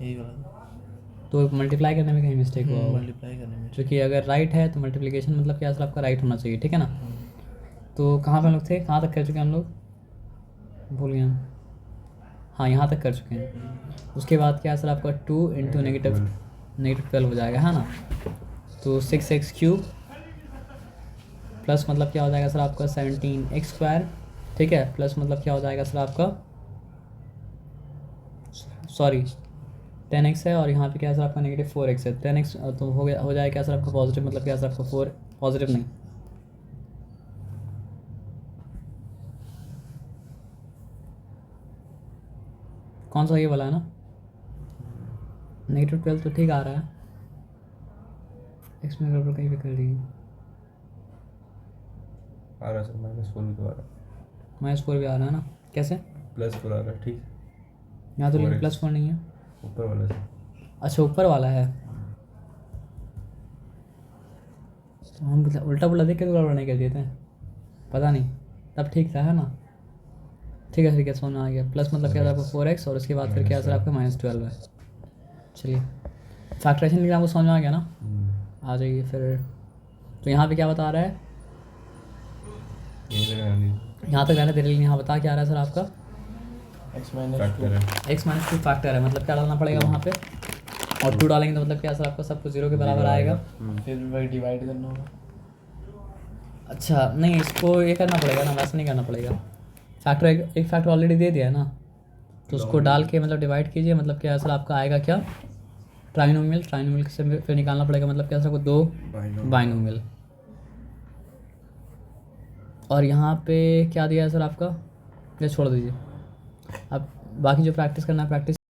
यही वाला था। तो मल्टीप्लाई करने में कहीं मिस्टेक हुआ होगा, मल्टीप्लाई करने में। क्योंकि अगर राइट है तो मल्टीप्लिकेशन मतलब क्या सर आपका राइट होना चाहिए, ठीक है ना। तो कहाँ पे हम लोग थे, कहाँ तक कर चुके हैं हम लोग, भूल गए हम। हाँ यहाँ तक कर चुके हैं। उसके बाद क्या है सर आपका 2 इंटू -12 हो जाएगा, है ना। तो 6x क्यूब प्लस मतलब क्या हो जाएगा सर आपका 17x स्क्वायर, ठीक है। प्लस मतलब क्या हो जाएगा सर आपका, सॉरी 10x है, और यहाँ पे क्या है सर आपका -4x है। 10x तो हो गया, हो जाएगा क्या सर आपका पॉजिटिव मतलब क्या सर आपका 4 पॉजिटिव नहीं, कौन सा ये वाला है ना, -12 तो ठीक आ रहा है। एक्स में गड़बड़ कहीं पे कर दी, आ रहा है सर, -4 भी तो आ रहा है, -4 भी आ रहा है ना, कैसे। +4 आ रहा है, ठीक यहाँ तो लेकिन 4x +4 नहीं है। ऊपर वाला सर। अच्छा ऊपर वाला है, तो हम उल्टा पुल्टा देख के तो गड़बड़ नहीं कर दिए थे, पता नहीं, तब ठीक था, है ना। ठीक है समझ में आ गया। प्लस मतलब क्या था आपका 4x, और उसके बाद फिर क्या सर आपका -12 है। चलिए फैक्टराइजेशन के आपको समझ में आ गया ना, आ जाइए फिर। तो यहाँ पे क्या बता रहा है, यही लगा लीजिए, यहाँ तक रहने दे, लेकिन यहाँ बता क्या आ रहा है सर आपका फैक्टर है, x-2 फैक्टर है, मतलब क्या डालना पड़ेगा वहाँ पे, और 2 डालेंगे तो मतलब क्या सर आपका सब कुछ 0 के बराबर आएगा। फिर वही डिवाइड करना होगा। अच्छा नहीं, इसको ये करना पड़ेगा ना, वैसे नहीं करना पड़ेगा। फैक्टर एक फैक्टर ऑलरेडी दे दिया है ना, तो उसको डाल के मतलब डिवाइड कीजिए, मतलब क्या सर आपका आएगा क्या ट्राइनोमियल से फिर निकालना पड़ेगा, मतलब क्या सर आपको 2 बाइनोमियल। और यहाँ पे क्या दिया है सर आपका, ये छोड़ दीजिए। अब बाकी जो प्रैक्टिस करना है प्रैक्टिस